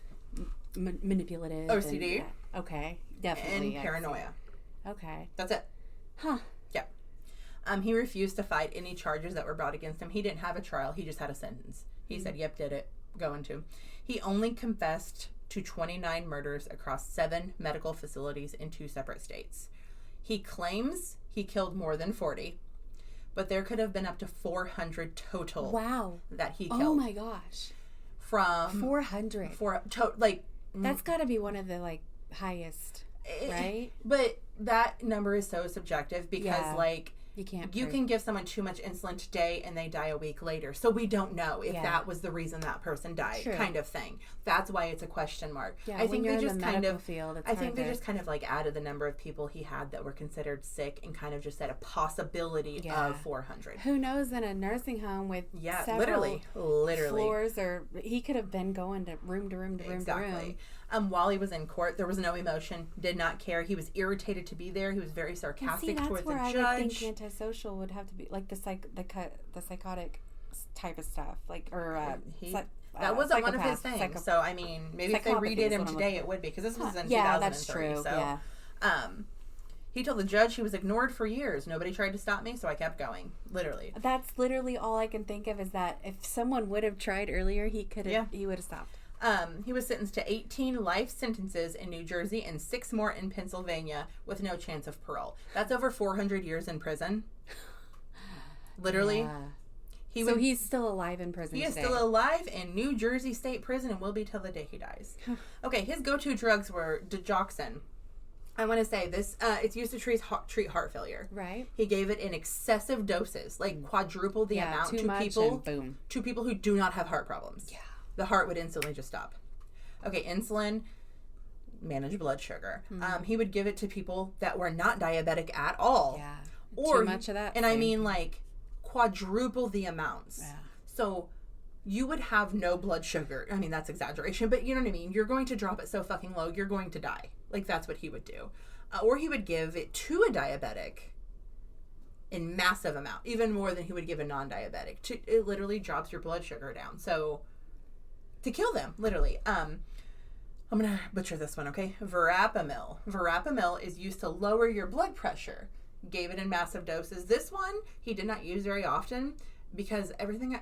manipulative. OCD. And, okay, definitely. And paranoia. Okay. That's it. Huh. Yeah. He refused to fight any charges that were brought against him. He didn't have a trial. He just had a sentence. He said, yep, did it. Going to. He only confessed to 29 murders across 7 medical facilities in 2 separate states. He claims he killed more than 40, but there could have been up to 400 total. Wow. That he killed. Oh my gosh. From 400. That's got to be one of the highest, right? But that number is so subjective because you can give someone too much insulin today and they die a week later. So we don't know if that was the reason that person died, kind of thing. That's why it's a question mark. Yeah, I think they just kind of field, just kind of added the number of people he had that were considered sick and kind of just said a possibility of 400. Who knows, in a nursing home with literally floors, or he could have been going to room to room to room to room. While he was in court, there was no emotion, did not care. He was irritated to be there. He was very sarcastic towards the judge. I would think antisocial would have to be the psychotic type of stuff, that wasn't one of his things. So I mean, maybe if they redid him today, it would be, because this was in 2003. Yeah, that's true. So, he told the judge he was ignored for years. Nobody tried to stop me, so I kept going. Literally. That's literally all I can think of, is that if someone would have tried earlier, he would have stopped. He was sentenced to 18 life sentences in New Jersey and 6 more in Pennsylvania with no chance of parole. That's over 400 years in prison. Literally. Yeah. He's still alive in prison He is today. still alive in New Jersey State Prison and will be till the day he dies. Okay, his go-to drugs were digoxin. I want to say this, it's used to treat heart failure. Right. He gave it in excessive doses, quadruple the amount to people who do not have heart problems. Yeah. The heart would instantly just stop. Okay, insulin, manage blood sugar. He would give it to people that were not diabetic at all. Yeah. Or, too much of that. And I mean, quadruple the amounts. Yeah. So you would have no blood sugar. I mean, that's exaggeration, but you know what I mean? You're going to drop it so fucking low, you're going to die. That's what he would do. Or he would give it to a diabetic in massive amount, even more than he would give a non-diabetic. It literally drops your blood sugar down. So, to kill them, literally. I'm going to butcher this one, okay? Verapamil. Verapamil is used to lower your blood pressure. Gave it in massive doses. This one, he did not use very often because everything,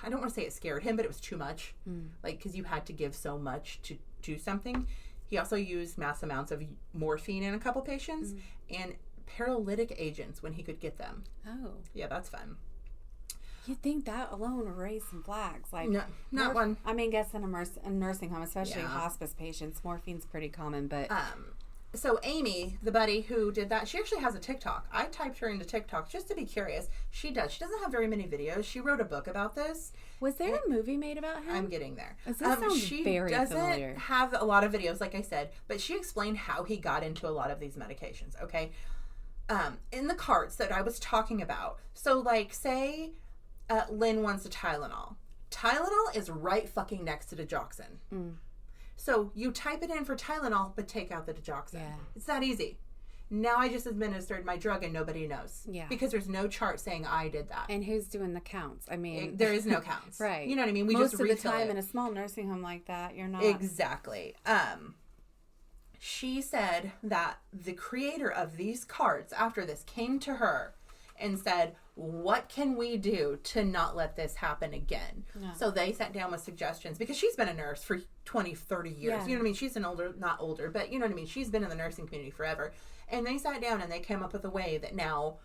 I don't want to say it scared him, but it was too much. Because you had to give so much to do something. He also used mass amounts of morphine in a couple patients and paralytic agents when he could get them. Oh. Yeah, that's fun. You'd think that alone would raise some flags. No, not one. I mean, guess in a nursing home, especially hospice patients, morphine's pretty common, but... So Amy, the buddy who did that, she actually has a TikTok. I typed her into TikTok just to be curious. She does. She doesn't have very many videos. She wrote a book about this. Was there a movie made about him? I'm getting there. She doesn't have a lot of videos, like I said, but she explained how he got into a lot of these medications, okay? In the carts that I was talking about, so say Lynn wants a Tylenol. Tylenol is right fucking next to digoxin. So you type it in for Tylenol, but take out the digoxin. Yeah. It's that easy. Now I just administered my drug and nobody knows. Yeah. Because there's no chart saying I did that. And who's doing the counts? I mean... there is no counts. Right. You know what I mean? We Most just of the time in a small nursing home like that, you're not... Exactly. She said that the creator of these carts, after this, came to her and said, what can we do to not let this happen again? Yeah. So they sat down with suggestions, because she's been a nurse for 20, 30 years. Yeah. You know what I mean? She's not older, but you know what I mean? She's been in the nursing community forever. And they sat down and they came up with a way that now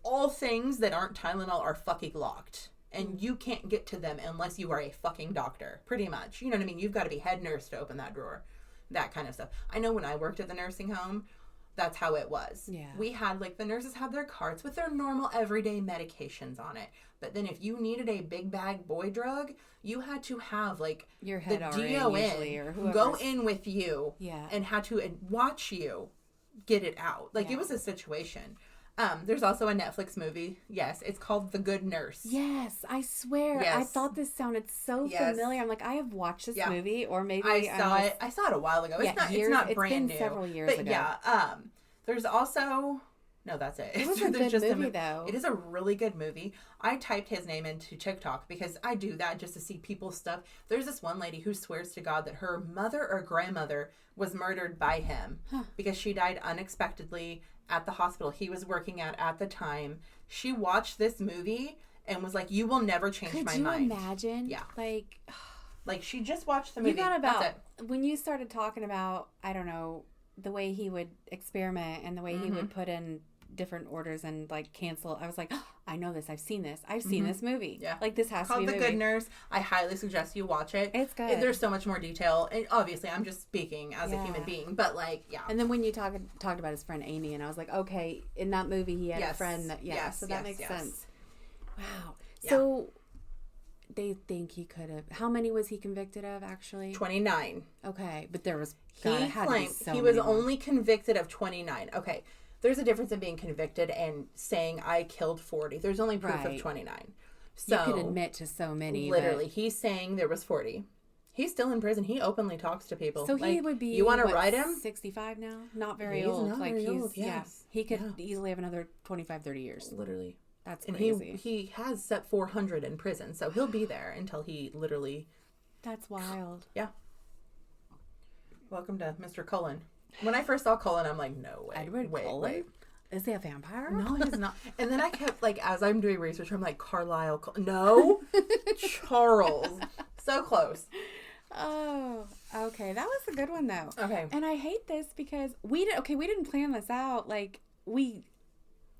all things that aren't Tylenol are fucking locked. And you can't get to them unless you are a fucking doctor, pretty much. You know what I mean? You've got to be head nurse to open that drawer. That kind of stuff. I know when I worked at the nursing home, that's how it was. Yeah. We had, the nurses had their carts with their normal everyday medications on it. But then if you needed a big bag boy drug, you had to have, your head the DON usually, or whoever's... go in with you and had to watch you get it out. It was a situation. There's also a Netflix movie. Yes, it's called The Good Nurse. Yes, I swear. Yes. I thought this sounded so familiar. I'm like, I have watched this movie, or maybe I saw it a while ago. Yeah, it's not brand new. It's been several years ago. Yeah. There's also. No, that's it. It was a good movie, though. It is a really good movie. I typed his name into TikTok because I do that just to see people's stuff. There's this one lady who swears to God that her mother or grandmother was murdered by him because she died unexpectedly at the hospital he was working at the time. She watched this movie and was like, "You will never change my mind." Could you imagine? Yeah. Like she just watched the movie. You got about when you started talking about, I don't know, the way he would experiment and the way he would put in different orders and like cancel. I was like, oh, I know this. I've seen this. I've seen this movie. Yeah. Like this has to be a movie. Called The Good Nurse. I highly suggest you watch it. It's good. There's so much more detail. And obviously, I'm just speaking as a human being, but like, yeah. And then when you talked about his friend Amy, and I was like, okay, in that movie, he had a friend that, so that makes sense. Wow. Yeah. So they think he could have. How many was he convicted of, actually? 29. Okay, but there was. He claimed he was only convicted of 29. Okay. There's a difference in being convicted and saying I killed 40. There's only proof of 29. So you can admit to so many. Literally, he's saying there was 40. He's still in prison. He openly talks to people. So he would be. You want to write him? 65 now. Not very old. Not very old. Yes. He could easily have another 25, 30 years. Literally. That's crazy. And he has set 400 in prison, so he'll be there until he literally. That's wild. Yeah. Welcome to Mr. Cullen. When I first saw Cullen, I'm like, no way. Edward Cullen? Wait. Is he a vampire? No, he's not. And then I kept, like, as I'm doing research, I'm like, Carlisle. No. Charles. So close. Oh, okay. That was a good one, though. Okay. And I hate this because we didn't plan this out. Like,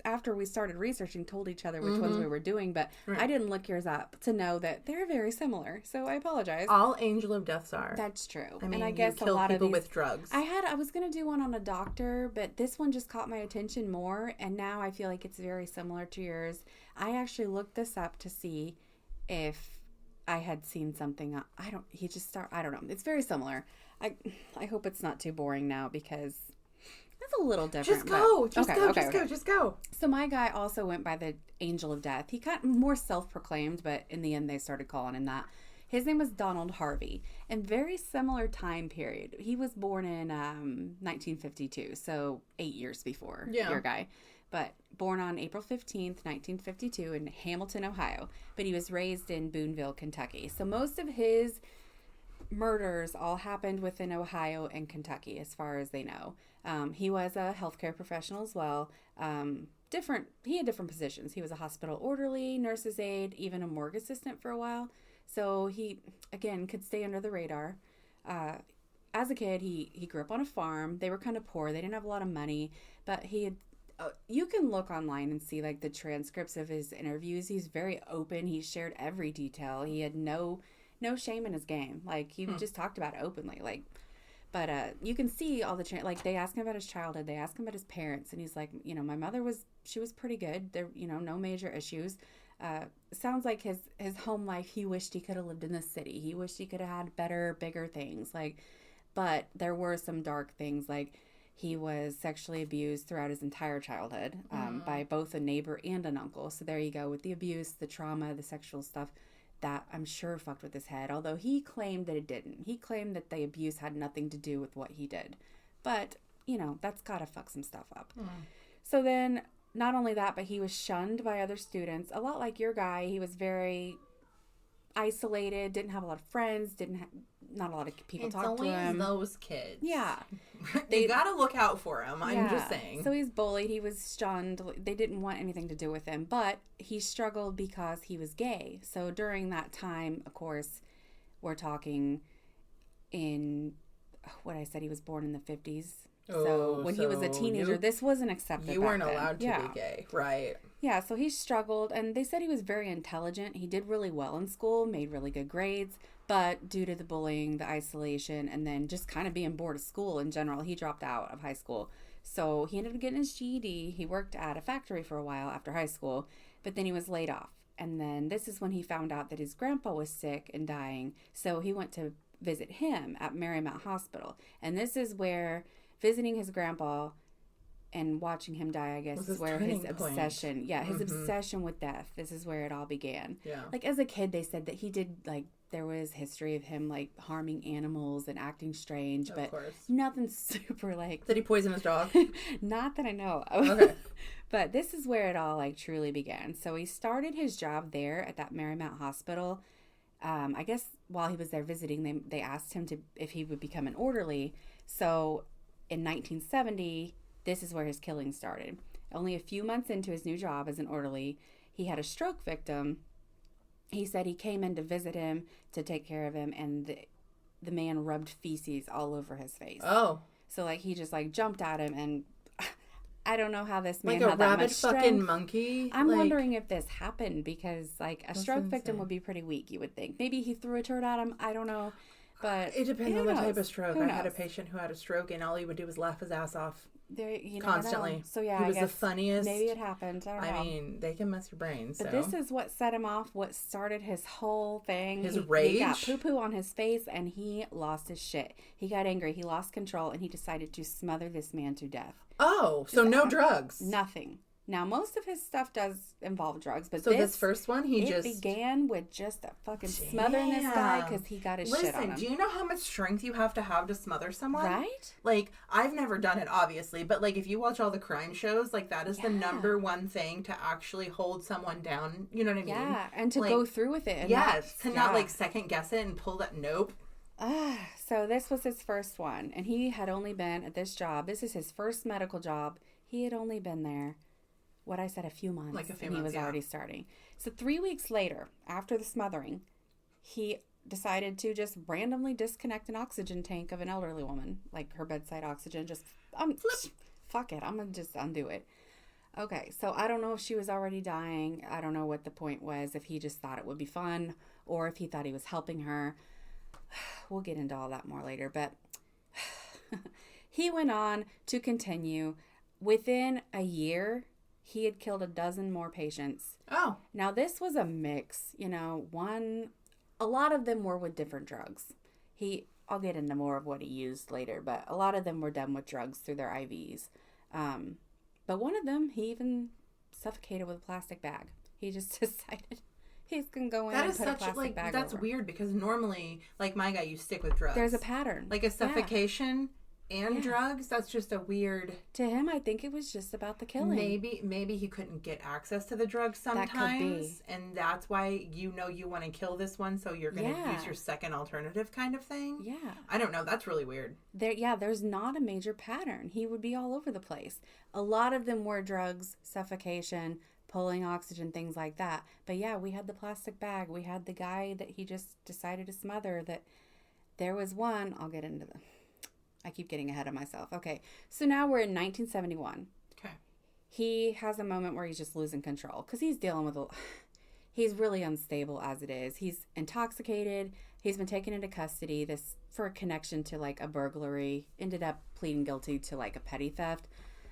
after we started researching, told each other which ones we were doing, but I didn't look yours up to know that they're very similar. So I apologize. All Angel of Deaths are. That's true. I mean, and I guess you kill a lot people of these, with drugs. I was going to do one on a doctor, but this one just caught my attention more, and now I feel like it's very similar to yours. I actually looked this up to see if I had seen something. I don't know. It's very similar. I hope it's not too boring now because that's a little different. Just go. So my guy also went by the Angel of Death. He got more self-proclaimed, but in the end they started calling him that. His name was Donald Harvey. And very similar time period. He was born in 1952, so 8 years before your guy. But born on April 15th, 1952 in Hamilton, Ohio. But he was raised in Boonville, Kentucky. So most of his murders all happened within Ohio and Kentucky, as far as they know. He was a healthcare professional as well. He had different positions. He was a hospital orderly, nurse's aide, even a morgue assistant for a while. So he, again, could stay under the radar. As a kid, he grew up on a farm. They were kind of poor. They didn't have a lot of money, but he had. You can look online and see like the transcripts of his interviews. He's very open. He shared every detail. He had no shame in his game. Like he just talked about it openly. Like, but you can see all the like they ask him about his childhood. They ask him about his parents, and he's like, my mother was pretty good. There, no major issues. Sounds like his home life. He wished he could have lived in the city. He wished he could have had better, bigger things. Like, but there were some dark things. Like he was sexually abused throughout his entire childhood by both a neighbor and an uncle. So there you go with the abuse, the trauma, the sexual stuff. That I'm sure fucked with his head, although he claimed that it didn't. He claimed that the abuse had nothing to do with what he did. But, that's gotta fuck some stuff up. So then, not only that, but he was shunned by other students. A lot like your guy, he was very isolated, didn't have a lot of friends, not a lot of people talk to him. It's always those kids. Yeah. You gotta look out for him, I'm just saying. So he's bullied, he was shunned, they didn't want anything to do with him, but he struggled because he was gay. So during that time, of course, we're talking in, he was born in the 50s. So when he was a teenager, this wasn't accepted. You weren't allowed to be gay, right? Yeah, so he struggled, and they said he was very intelligent. He did really well in school, made really good grades, but due to the bullying, the isolation, and then just kind of being bored of school in general, he dropped out of high school. So he ended up getting his GED. He worked at a factory for a while after high school, but then he was laid off. And then this is when he found out that his grandpa was sick and dying, so he went to visit him at Marymount Hospital. And this is where visiting his grandpa and watching him die, I guess, is where his obsession, his obsession with death, this is where it all began. Yeah. Like, as a kid, they said that he did, like, there was history of him, like, harming animals and acting strange, but nothing super, like... Did he poison his dog? Not that I know of. Okay. But this is where it all, like, truly began. So he started his job there at that Marymount Hospital. I guess while he was there visiting, they asked him if he would become an orderly. So in 1970... this is where his killing started. Only a few months into his new job as an orderly, he had a stroke victim. He said he came in to visit him, to take care of him, and the man rubbed feces all over his face. Oh. So, like, he just, like, jumped at him, and I don't know how this man had that much strength. Like a rabid fucking monkey? I'm wondering if this happened, because, like, a stroke victim would be pretty weak, you would think. Maybe he threw a turd at him. I don't know. But it depends on the type of stroke. I had a patient who had a stroke, and all he would do was laugh his ass off. There, you constantly. Know. So yeah, he was the funniest. Maybe it happened. I don't know. I mean, they can mess your brain. But this is what set him off. What started his whole thing. His rage. He got poo-poo on his face, and he lost his shit. He got angry. He lost control, and he decided to smother this man to death. Oh, so no drugs. Nothing. Now, most of his stuff does involve drugs, but so this first one, it began with just a fucking smothering this guy because he got his shit on him. Listen, do you know how much strength you have to smother someone? Right? Like, I've never done it, obviously, but, like, if you watch all the crime shows, like, that is the number one thing to actually hold someone down. You know what I mean? Yeah, and to go through with it. And not, like, second guess it and pull that. Nope. So this was his first one, and he had only been at this job. This is his first medical job. He had only been there, what I said, a few months. And he was already starting. So 3 weeks later, after the smothering, he decided to just randomly disconnect an oxygen tank of an elderly woman, like her bedside oxygen. Just, fuck it, I'm going to just undo it. Okay, so I don't know if she was already dying. I don't know what the point was, if he just thought it would be fun, or if he thought he was helping her. We'll get into all that more later, but he went on to continue. Within a year, he had killed a dozen more patients. Oh. Now, this was a mix, a lot of them were with different drugs. I'll get into more of what he used later, but a lot of them were done with drugs through their IVs. But one of them, he even suffocated with a plastic bag. He just decided he's going to go in and put a plastic bag that's over. Weird, because normally, like my guy, you stick with drugs. There's a pattern. Like a suffocation and drugs, that's just a weird... To him, I think it was just about the killing. Maybe he couldn't get access to the drugs sometimes. That could be. And that's why you want to kill this one, so you're going to use your second alternative kind of thing. Yeah. I don't know. That's really weird. There's not a major pattern. He would be all over the place. A lot of them were drugs, suffocation, pulling oxygen, things like that. But yeah, we had the plastic bag. We had the guy that he just decided to smother. That there was one. I'll get into I keep getting ahead of myself. Okay, so now we're in 1971. Okay. He has a moment where he's just losing control because he's dealing with he's really unstable as it is. He's intoxicated. He's been taken into custody for a connection to like a burglary. Ended up pleading guilty to like a petty theft.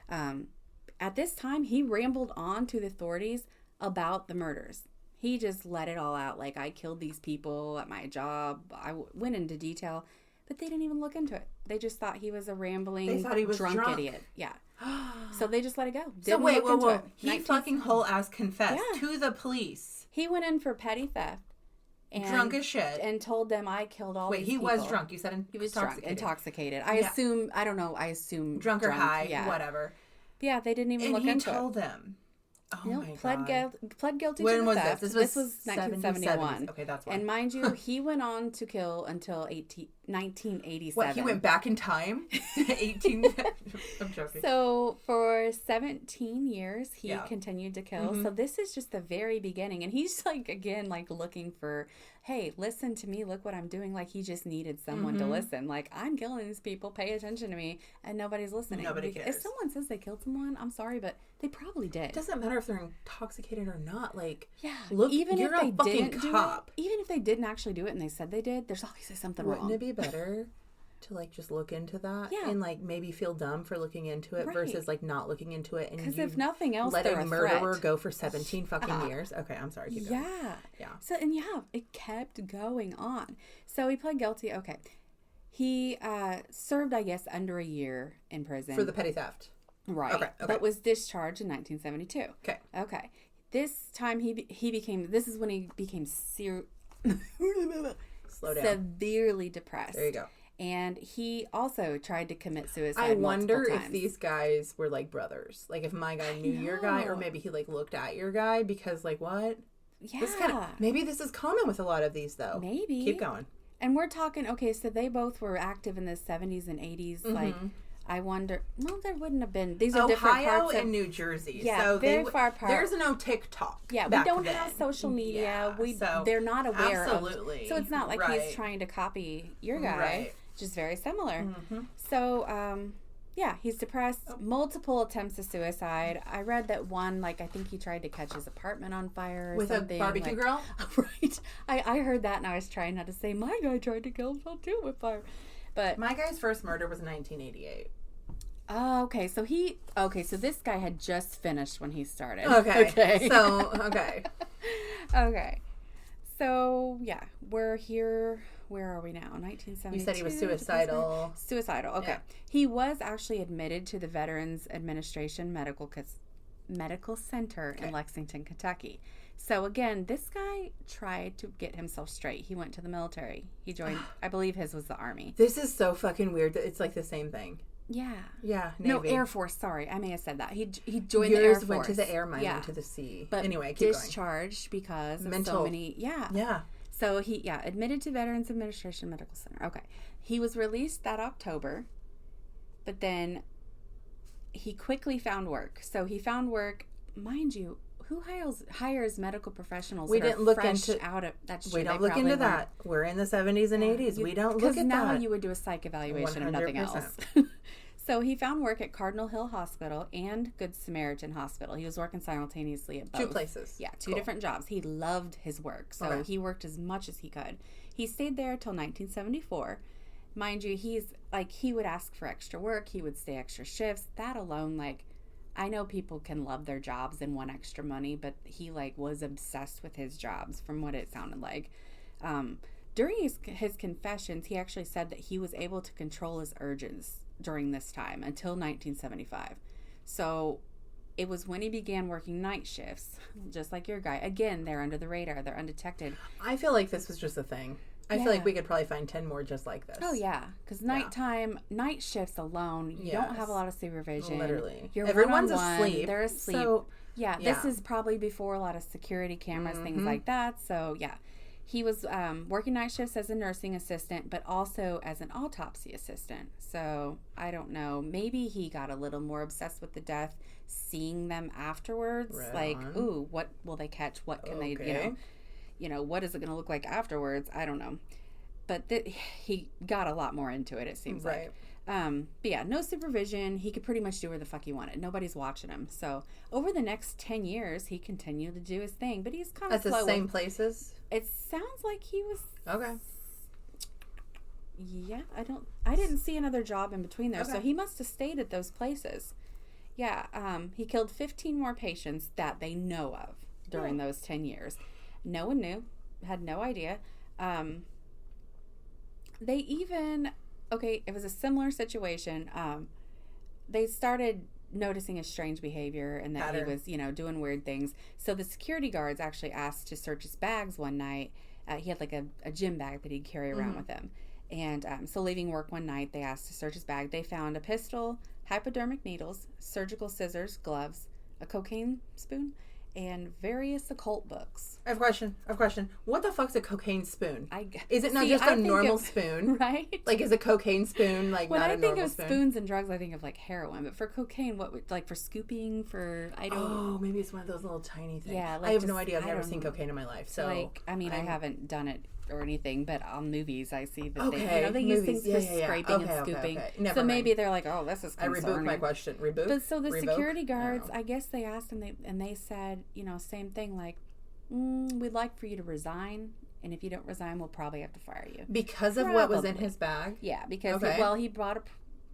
At this time, he rambled on to the authorities about the murders. He just let it all out. Like, I killed these people at my job. I went into detail, but they didn't even look into it. They just thought he was a rambling, drunk idiot. Yeah. So they just let it go. So wait, whoa. He fucking whole ass confessed to the police. He went in for petty theft. And, drunk as shit. And told them I killed all these people. Wait, he was drunk. You said he was intoxicated. I assume, I don't know, drunk or high, whatever. Yeah, they didn't even look into it. And he told them. Oh my God. Pled guilty to the theft. This was 1971. Okay, that's why. And mind you, he went on to kill until 1987. What, he went back in time? 18? I'm joking. So for 17 years, he continued to kill. Mm-hmm. So this is just the very beginning. And he's like, again, like looking for, hey, listen to me. Look what I'm doing. Like he just needed someone to listen. Like, I'm killing these people. Pay attention to me. And nobody's listening. Nobody cares. If someone says they killed someone, I'm sorry, but they probably did. It doesn't matter if they're intoxicated or not. Like, look, even if they didn't do it, even if they didn't actually do it and they said they did, there's obviously something wrong. Wouldn't it be better to like just look into that and like maybe feel dumb for looking into it versus like not looking into it? And because if nothing else, let a murderer go for 17 fucking years. Okay, I'm sorry. Keep going. Yeah. So it kept going on. So he pled guilty. Okay, he served, I guess, under a year in prison for the petty theft. Right. Okay. But was discharged in 1972. Okay. Okay. This time he became, this is when he became Slow down. severely depressed. There you go. And he also tried to commit suicide. I wonder multiple times. if these guys were like brothers. Like if my guy knew your guy, or maybe he like looked at your guy because like what? Yeah. Maybe this is common with a lot of these though. Maybe. Keep going. And we're talking, okay, so they both were active in the 70s and 80s. Mm-hmm. Like, I wonder, well, there wouldn't have been. These are different parts Ohio and New Jersey. Yeah, so very far apart. There's no TikTok. Yeah, we don't have social media. They're not aware absolutely. of. So it's not like he's trying to copy your guy. Right. Which is very similar. Mm-hmm. So, yeah, he's depressed. Multiple attempts of suicide. I read that one, like, I think he tried to catch his apartment on fire or with something. A barbecue girl? Right. I heard that and I was trying not to say, my guy tried to kill himself too with fire. But my guy's first murder was in 1988. Oh, okay. So this guy had just finished when he started. Okay. So, okay. So, yeah, we're here. Where are we now? 1972. You said he was suicidal. Suicidal. Okay. Yeah. He was actually admitted to the Veterans Administration Medical Center in Lexington, Kentucky. So again, this guy tried to get himself straight. He went to the military. He joined, I believe his was the Army. This is so fucking weird that it's like the same thing. Yeah. Yeah. Navy. No, Air Force. Sorry, I may have said that. He joined the Air Force. Went to the air, mine went to the sea. But anyway, keep discharged going. because of mental. So many. Yeah. Yeah. So he admitted to Veterans Administration Medical Center. Okay. He was released that October, but then he quickly found work. So he found work, mind you. Who hires medical professionals? We didn't look into out of that. We don't look into that. We're in the 70s and 80s. We don't look at that. Because now you would do a psych evaluation 100%. Of nothing else. So he found work at Cardinal Hill Hospital and Good Samaritan Hospital. He was working simultaneously at both. 2 places. Yeah, 2 different jobs. He loved his work, so he worked as much as he could. He stayed there until 1974. Mind you, he would ask for extra work. He would stay extra shifts. That alone, I know people can love their jobs and want extra money, but he was obsessed with his jobs from what it sounded like. During his confessions, he actually said that he was able to control his urges during this time until 1975. So it was when he began working night shifts, just like your guy. Again, they're under the radar. They're undetected. I feel like this was just a thing. I feel like we could probably find 10 more just like this. Oh, yeah. Because night shifts alone, you don't have a lot of supervision. Literally. You're Everyone's one-on-one. asleep. They're asleep. So, this is probably before a lot of security cameras, things like that. So, he was working night shifts as a nursing assistant, but also as an autopsy assistant. So, I don't know. Maybe he got a little more obsessed with the death, seeing them afterwards. Ooh, what will they catch? What can they, what is it going to look like afterwards? I don't know. But he got a lot more into it, it seems like. But yeah, no supervision. He could pretty much do where the fuck he wanted. Nobody's watching him. So over the next 10 years, he continued to do his thing. But he's kind of slow. At the same places? It sounds like he was... Okay. Yeah, I didn't see another job in between there. Okay. So he must have stayed at those places. Yeah, he killed 15 more patients that they know of during those 10 years. No one knew, had no idea. They even, it was a similar situation. They started noticing his strange behavior and that he was, doing weird things. So the security guards actually asked to search his bags one night. He had a gym bag that he'd carry around with him. And so leaving work one night, they asked to search his bag. They found a pistol, hypodermic needles, surgical scissors, gloves, a cocaine spoon, and various occult books. I have a question. What the fuck's a cocaine spoon? Is it not just a normal spoon? Right? Is a cocaine spoon when not a normal spoon? When I think of spoons and drugs, I think of heroin. But for cocaine, what would, for scooping, I don't... Oh, maybe it's one of those little tiny things. Yeah. I have no idea. I've never seen cocaine in my life. So I haven't done it or anything, but on movies I see that they use things for scraping and scooping. So maybe they're like, oh, this is concerning. I reboot my question. Reboot? But so the security guards, I guess they asked him, and they said, same thing, we'd like for you to resign, and if you don't resign, we'll probably have to fire you. Because of what was in his bag? Yeah, because, he brought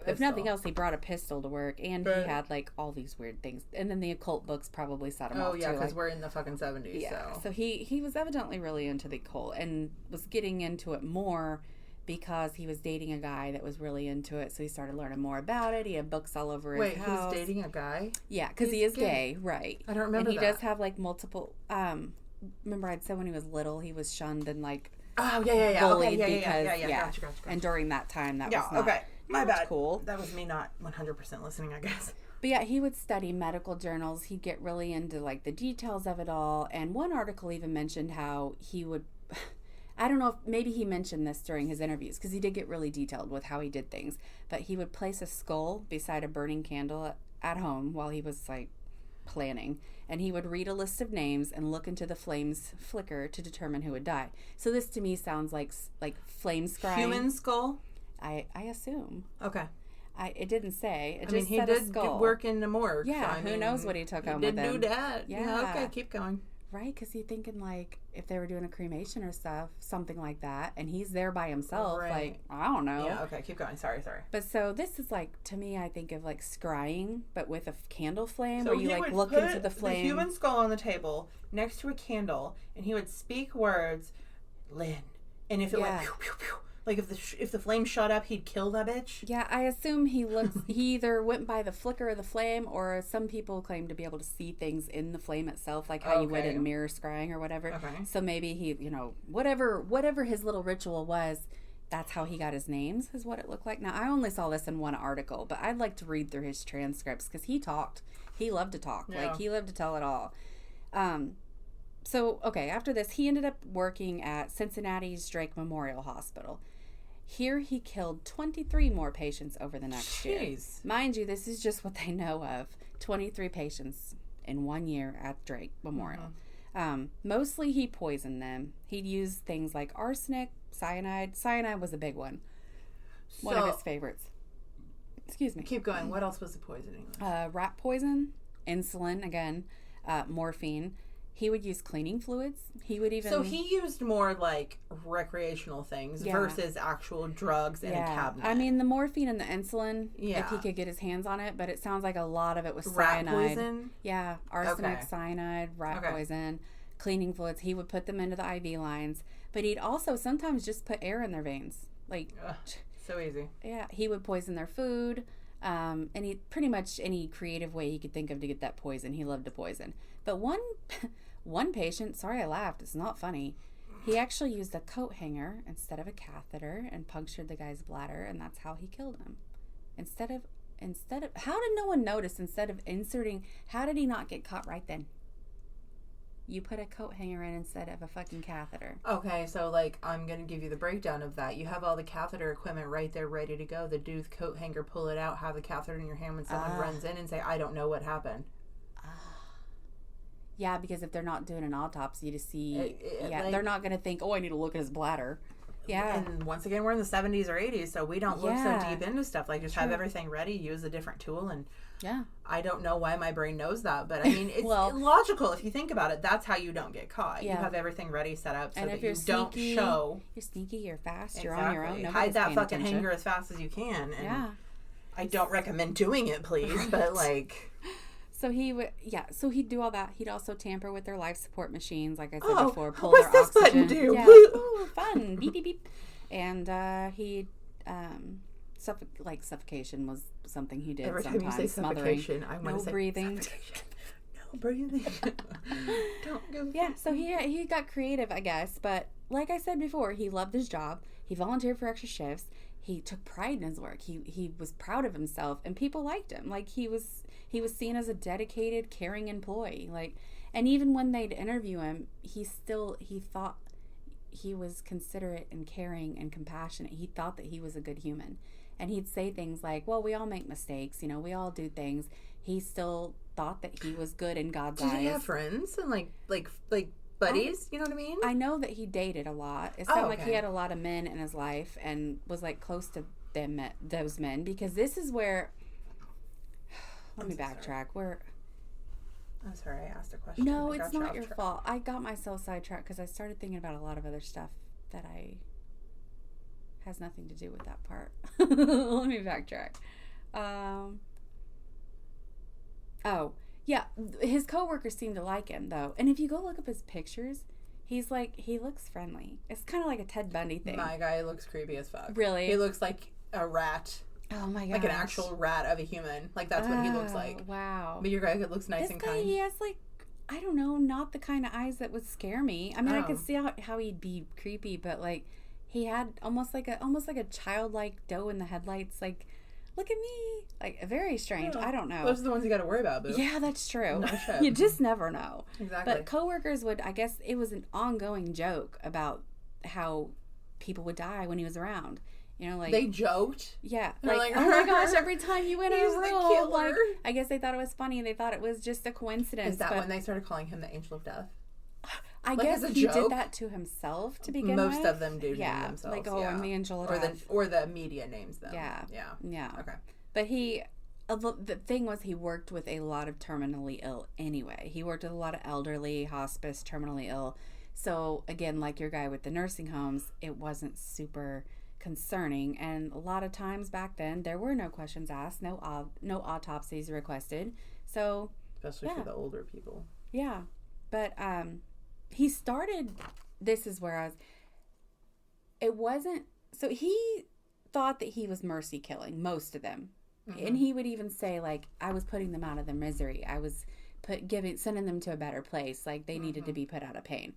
if nothing else, he brought a pistol to work, and he had, all these weird things. And then the occult books probably set him off, too. Oh, yeah, because we're in the fucking 70s, so he was evidently really into the occult, and was getting into it more because he was dating a guy that was really into it. So he started learning more about it. He had books all over his house. Wait, he was dating a guy? Yeah, because he is gay, right. I don't remember and he does have, like, multiple, remember I'd said when he was little, he was shunned and, like, bullied because, Gotcha. And during that time, that was not my bad. Cool. That was me not 100% listening, I guess. But yeah, he would study medical journals. He'd get really into, like, the details of it all. And one article even mentioned how he would... I don't know if maybe he mentioned this during his interviews because he did get really detailed with how he did things. But he would place a skull beside a burning candle at home while he was, like, planning. And he would read a list of names and look into the flames flicker to determine who would die. So this to me sounds like flame scrying. Human skull? I assume. Okay. It didn't say. It I mean, just he said did a skull. work in the morgue. Yeah, so, who knows what he took home with him. He did do that. Yeah. Okay, keep going. Right, because he's thinking, like, if they were doing a cremation or stuff, something like that, and he's there by himself, like, I don't know. Yeah, okay, keep going. Sorry. But so this is, like, to me, I think of, like, scrying, but with a candle flame, so where you, like, look into the flame. The human skull on the table next to a candle, and he would speak words, Lynn. And if it went pew, pew, pew, like if the flame shot up, he'd kill that bitch? Yeah, I assume he either went by the flicker of the flame, or some people claim to be able to see things in the flame itself, like how you would in mirror scrying or whatever. Okay. So maybe he, whatever his little ritual was, that's how he got his names, is what it looked like. Now, I only saw this in one article, but I'd like to read through his transcripts because he talked. He loved to talk. Yeah. Like, he loved to tell it all. So, okay, after this, he ended up working at Cincinnati's Drake Memorial Hospital. Here he killed 23 more patients over the next year. Mind you, this is just what they know of. 23 patients in 1 year at Drake Memorial. Mm-hmm. Mostly he poisoned them. He'd use things like arsenic, cyanide. Cyanide was a big one. One of his favorites. Excuse me. Keep going. What else was the poisoning? Rat poison, insulin, again, morphine. He would use cleaning fluids. He would even... So he used more, like, recreational things versus actual drugs in a cabinet. I mean, the morphine and the insulin, if he could get his hands on it, but it sounds like a lot of it was cyanide. Rat poison? Yeah, arsenic, cyanide, rat poison, cleaning fluids. He would put them into the IV lines, but he'd also sometimes just put air in their veins. Like... so easy. Yeah, he would poison their food, and he pretty much any creative way he could think of to get that poison. He loved to poison. But one patient, sorry I laughed, it's not funny, he actually used a coat hanger instead of a catheter and punctured the guy's bladder, and that's how he killed him. Instead of how did no one notice? Instead of inserting, how did he not get caught right then? You put a coat hanger in instead of a fucking catheter. Okay, so, like, I'm going to give you the breakdown of that. You have all the catheter equipment right there ready to go. The dude's coat hanger, pull it out, have the catheter in your hand when someone runs in and say, I don't know what happened. Yeah, because if they're not doing an autopsy to see, they're not going to think, I need to look at his bladder. Yeah. And once again, we're in the 70s or 80s, so we don't look so deep into stuff. Like, just have everything ready, use a different tool, and I don't know why my brain knows that, but I mean, it's logical if you think about it. That's how you don't get caught. Yeah. You have everything ready, set up, so and that you don't show. You're sneaky, you're fast, you're on your own. Hide that fucking hanger as fast as you can. And I don't recommend doing it, please, but like... So he'd do all that. He'd also tamper with their life support machines, like I said before, pull their what's this oxygen. Button do? Yeah. Ooh, fun. Beep, beep, beep. And he'd, suffocation was something he did every sometimes. Every time you say suffocation, I want to say breathing. No breathing. Don't go. Yeah, so he got creative, I guess. But like I said before, he loved his job. He volunteered for extra shifts. He took pride in his work. He was proud of himself, and people liked him. Like, he was seen as a dedicated, caring employee. Like, and even when they'd interview him, he thought he was considerate and caring and compassionate. He thought that he was a good human. And he'd say things like, well, we all make mistakes, we all do things. He still thought that he was good in God's eyes. Did he have friends and like buddies? You know what I mean? I know that he dated a lot. It sounded like he had a lot of men in his life and was like close to those men, because this is where... Let me backtrack. I'm sorry, I asked a question. No, it's not your fault. I got myself sidetracked because I started thinking about a lot of other stuff that has nothing to do with that part. Let me backtrack. His coworkers seemed to like him, though. And if you go look up his pictures, He's like, he looks friendly. It's kind of like a Ted Bundy thing. My guy looks creepy as fuck. Really? He looks like a rat. Oh my god. Like an actual rat of a human. Like that's what he looks like. Wow. But your guy looks nice and kind. He has like, I don't know, not the kind of eyes that would scare me. I mean, I could see how he'd be creepy, but like he had almost like a childlike doe in the headlights. Like, look at me. Like, very strange. I don't know. Those are the ones you got to worry about, boo. Yeah, that's true. No shit. You just never know. Exactly. But coworkers would, I guess it was an ongoing joke about how people would die when he was around. You know, like they joked. Yeah, like oh my gosh, every time you went in a room, like I guess they thought it was funny. They thought it was just a coincidence. Is that when they started calling him the Angel of Death? I guess he did that to himself to begin with. Most of them do name themselves. Like, oh, I'm the Angel of Death. Or the media names them. Yeah. Okay. But the thing was, he worked with a lot of terminally ill anyway. He worked with a lot of elderly, hospice, terminally ill. So, again, like your guy with the nursing homes, it wasn't super concerning. And a lot of times back then, there were no questions asked, no autopsies requested. So, especially for the older people. Yeah. But he started, this is where it wasn't, so he thought that he was mercy killing most of them. Mm-hmm. And he would even say, like, I was putting them out of their misery. I was sending them to a better place. Like, they needed to be put out of pain.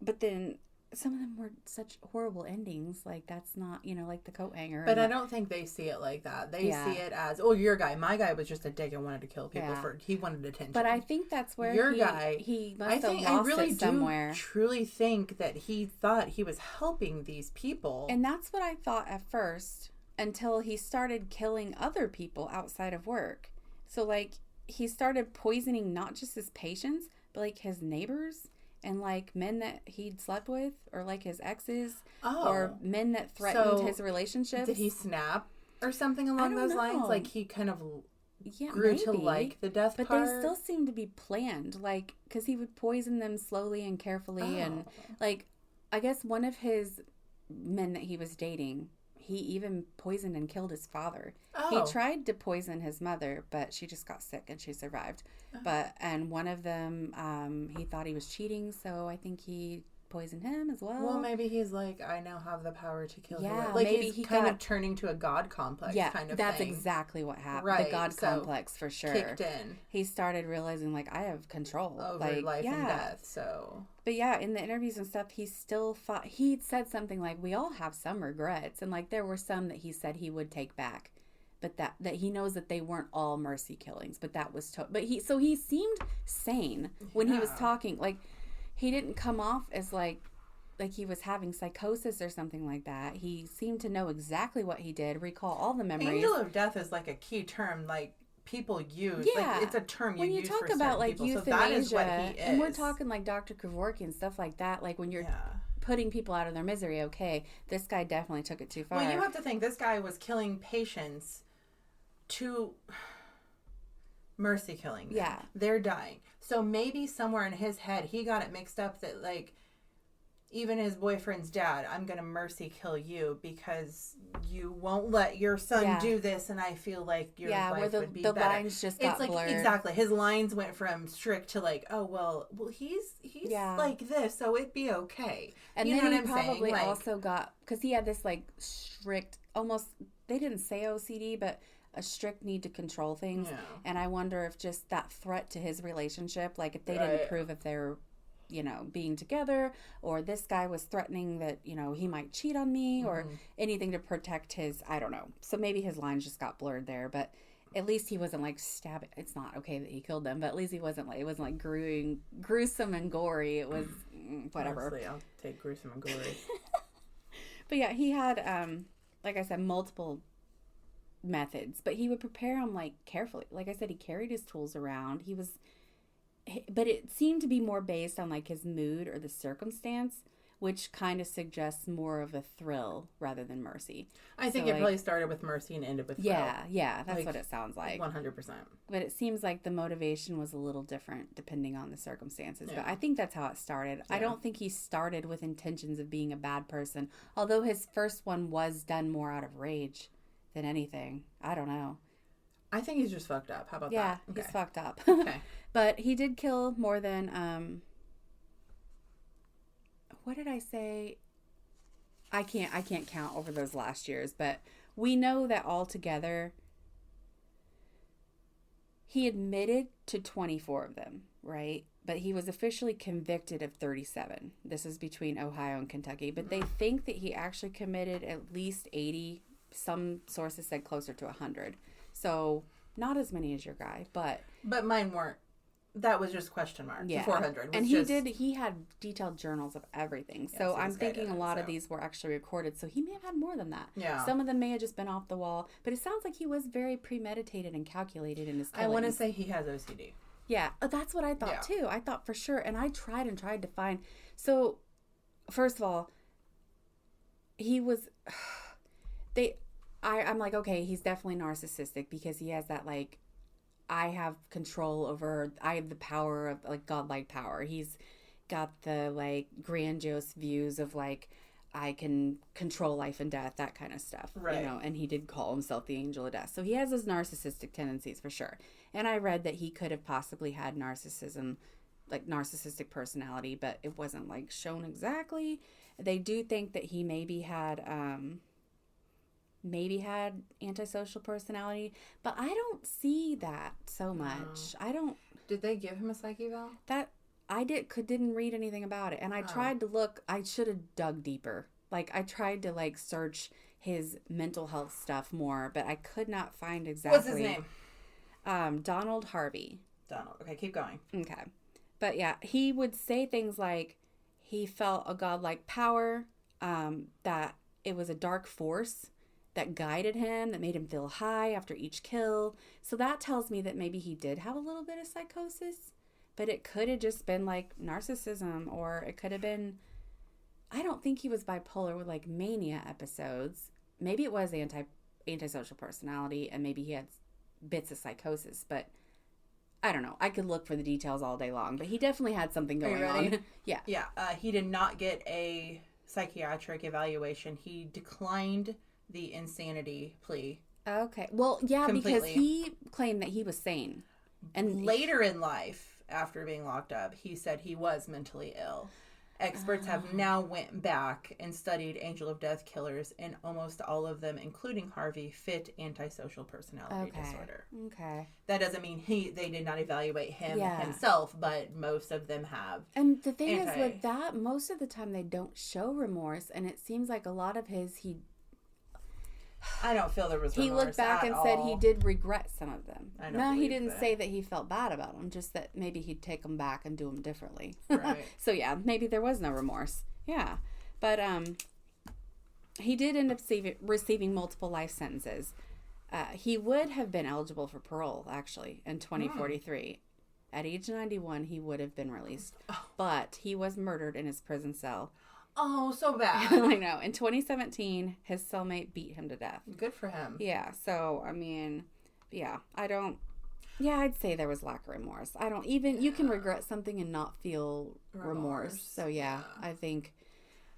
But then some of them were such horrible endings. Like, that's not, like the coat hanger. But I don't think they see it like that. They see it as, your guy. My guy was just a dick and wanted to kill people he wanted attention. But I think that's where he must have lost it somewhere. I truly think that he thought he was helping these people. And that's what I thought at first, until he started killing other people outside of work. So, like, he started poisoning not just his patients, but, like, his neighbors. And, like, men that he'd slept with, or, like, his exes, or men that threatened his relationships. Did he snap or something along those lines? Like, he kind of grew maybe. to like the death part? But they still seem to be planned, like, because he would poison them slowly and carefully. And, like, I guess one of his men that he was dating, he even poisoned and killed his father. He tried to poison his mother, but she just got sick and she survived. And one of them, he thought he was cheating, so I think he poisoned him as well. Well, maybe he's like, I now have the power to kill him. Yeah, like, maybe he's kind of turning to a god complex kind of that's thing. exactly what happened. Right, the god complex, for sure. Kicked in. He started realizing, like, I have control. Over life and death, so... But yeah, in the interviews and stuff, he still thought... He'd said something like, we all have some regrets. And, like, there were some that he said he would take back. But that he knows that they weren't all mercy killings. But that was... But he seemed sane when he was talking. Like, he didn't come off as, like he was having psychosis or something like that. He seemed to know exactly what he did, recall all the memories. Angel of Death is like a key term, like, people use. Yeah. Like, it's a term you use for when you talk about, like, people. euthanasia, so that is what he is. And we're talking, like, Dr. Kevorkian and stuff like that, like, when you're putting people out of their misery, okay, this guy definitely took it too far. Well, you have to think, this guy was killing patients to mercy killing them. Yeah. They're dying. So maybe somewhere in his head, he got it mixed up that, like, even his boyfriend's dad, I'm going to mercy kill you because you won't let your son do this, and I feel like your life would be better. Yeah, where the lines just got blurred. Exactly. His lines went from strict to like, oh, well, he's like this, so it'd be okay. And then he probably also got, because he had this, like, strict, almost, they didn't say OCD, but a strict need to control things. Yeah. And I wonder if just that threat to his relationship, like, if they didn't prove if they're, being together, or this guy was threatening that, he might cheat on me, or anything to protect his, I don't know. So maybe his lines just got blurred there, but at least he wasn't, like, stabbing. It's not okay that he killed them, but at least it wasn't like gruesome and gory. It was whatever. Honestly, I'll take gruesome and gory. But yeah, he had, like I said, multiple methods, but he would prepare them, like, carefully. Like I said, he carried his tools around. But it seemed to be more based on, like, his mood or the circumstance, which kind of suggests more of a thrill rather than mercy. I think it probably started with mercy and ended with thrill. Yeah, that's what it sounds like. 100%. But it seems like the motivation was a little different depending on the circumstances. Yeah. But I think that's how it started. Yeah. I don't think he started with intentions of being a bad person, although his first one was done more out of rage than anything. I don't know. I think he's just fucked up. How about that? Yeah, he's fucked up. Okay. But he did kill more than what did I say? I can't count over those last years, but we know that altogether he admitted to 24 of them, right? But he was officially convicted of 37. This is between Ohio and Kentucky. But they think that he actually committed at least 80. Some sources said closer to 100. So not as many as your guy, but mine weren't. That was just question mark. Yeah. 400. And he had detailed journals of everything. So I'm thinking a lot of these were actually recorded. So he may have had more than that. Yeah. Some of them may have just been off the wall. But it sounds like he was very premeditated and calculated in his killings. I want to say he has OCD. Yeah, that's what I thought too. I thought for sure. And I tried to find. So, first of all, he was... I'm like, okay, he's definitely narcissistic because he has that, like, I have control over, I have the power of, like, godlike power. He's got the, like, grandiose views of, like, I can control life and death, that kind of stuff. Right. You know, and he did call himself the angel of death. So he has those narcissistic tendencies for sure. And I read that he could have possibly had narcissism, like narcissistic personality, but it wasn't like shown exactly. They do think that he maybe had antisocial personality, but I don't see that so much. I don't. Did they give him a psych eval? That I didn't read anything about it, and I tried to look. I should have dug deeper. Like I tried to like search his mental health stuff more, but I could not find exactly. What's his name? Donald Harvey. Donald. Okay, keep going. Okay. But yeah, he would say things like he felt a godlike power, that it was a dark force that guided him, that made him feel high after each kill. So that tells me that maybe he did have a little bit of psychosis, but it could have just been like narcissism, or it could have been, I don't think he was bipolar with like mania episodes. Maybe it was antisocial personality, and maybe he had bits of psychosis, but I don't know. I could look for the details all day long, but he definitely had something going on. Yeah. Yeah. He did not get a psychiatric evaluation. He declined the insanity plea. Okay. Well, yeah, completely. Because he claimed that he was sane. And later in life, after being locked up, he said he was mentally ill. Experts have now went back and studied Angel of Death killers, and almost all of them, including Harvey, fit antisocial personality disorder. Okay. That doesn't mean they did not evaluate him himself, but most of them have. And the thing is with that, most of the time they don't show remorse, and it seems like a lot of I don't feel there was remorse. He looked back and said he did regret some of them. No, he didn't that. say that he felt bad about them, just that maybe he'd take them back and do them differently. Right. So yeah, maybe there was no remorse. Yeah. But he did end up receiving multiple life sentences. He would have been eligible for parole, actually, in 2043. At age 91, he would have been released. But he was murdered in his prison cell. Oh, so bad. I know. In 2017, his cellmate beat him to death. Good for him. Yeah. So, I mean, yeah, I'd say there was lack of remorse. I don't even, you can regret something and not feel remorse. So, yeah, I think,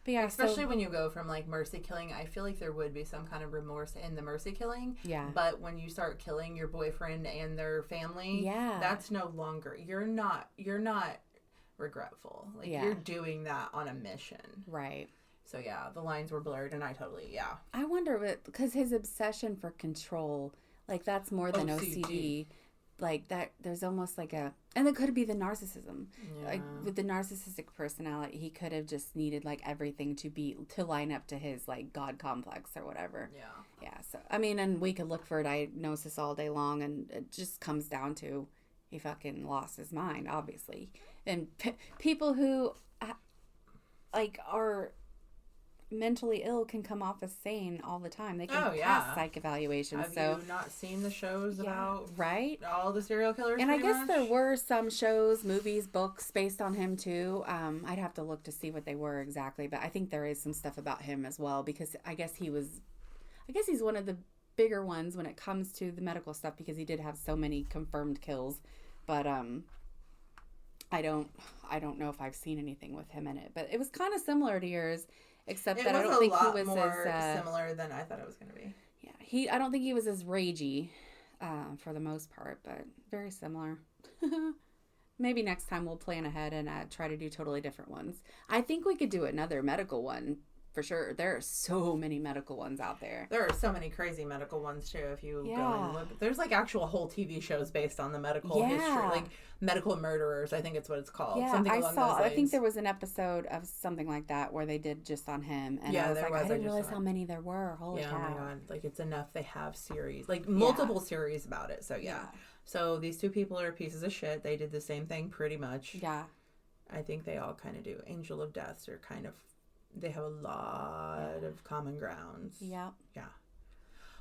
but yeah. Especially when you go from like mercy killing, I feel like there would be some kind of remorse in the mercy killing. Yeah. But when you start killing your boyfriend and their family, that's no longer, you're not regretful. Like you're doing that on a mission. Right. So yeah, the lines were blurred, and I wonder, because his obsession for control, like that's more than OCD. Like that, there's almost like and it could be the narcissism. Like with the narcissistic personality, he could have just needed like everything to line up to his like God complex or whatever. Yeah. So I mean, and we could look for a diagnosis all day long, and it just comes down to he fucking lost his mind, obviously. And people who like are mentally ill can come off as sane all the time. They can pass psych evaluations. Have you not seen the shows about all the serial killers? And I guess there were some shows, movies, books based on him too. I'd have to look to see what they were exactly, but I think there is some stuff about him as well, because I guess he's one of the bigger ones when it comes to the medical stuff, because he did have so many confirmed kills. But I don't know if I've seen anything with him in it, but it was kind of similar to yours, except that I don't think he was more similar than I thought it was going to be. Yeah, I don't think he was as ragey for the most part, but very similar. maybe next time we'll plan ahead and try to do totally different ones. I think we could do another medical one for sure. There are so many medical ones out there. There are so many crazy medical ones too. If you go and look, there's like actual whole TV shows based on the medical history, like Medical Murderers. I think it's what it's called. Yeah, something along those lines. I think there was an episode of something like that where they did just on him, and I was like, I didn't realize how many there were. Holy cow! Oh my god! Like it's enough. They have series, like multiple series about it. So So these two people are pieces of shit. They did the same thing pretty much. Yeah. I think they all kind of do. Angel of Deaths are kind of. They have a lot of common grounds. Yeah. Yeah.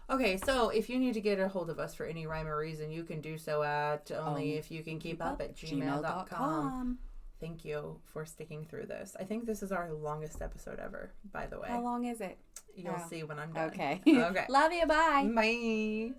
Okay, so if you need to get a hold of us for any rhyme or reason, you can do so at onlyifyoucankeepup@gmail.com. Thank you for sticking through this. I think this is our longest episode ever, by the way. How long is it? You'll see when I'm done. Okay. Okay. Love you. Bye. Bye.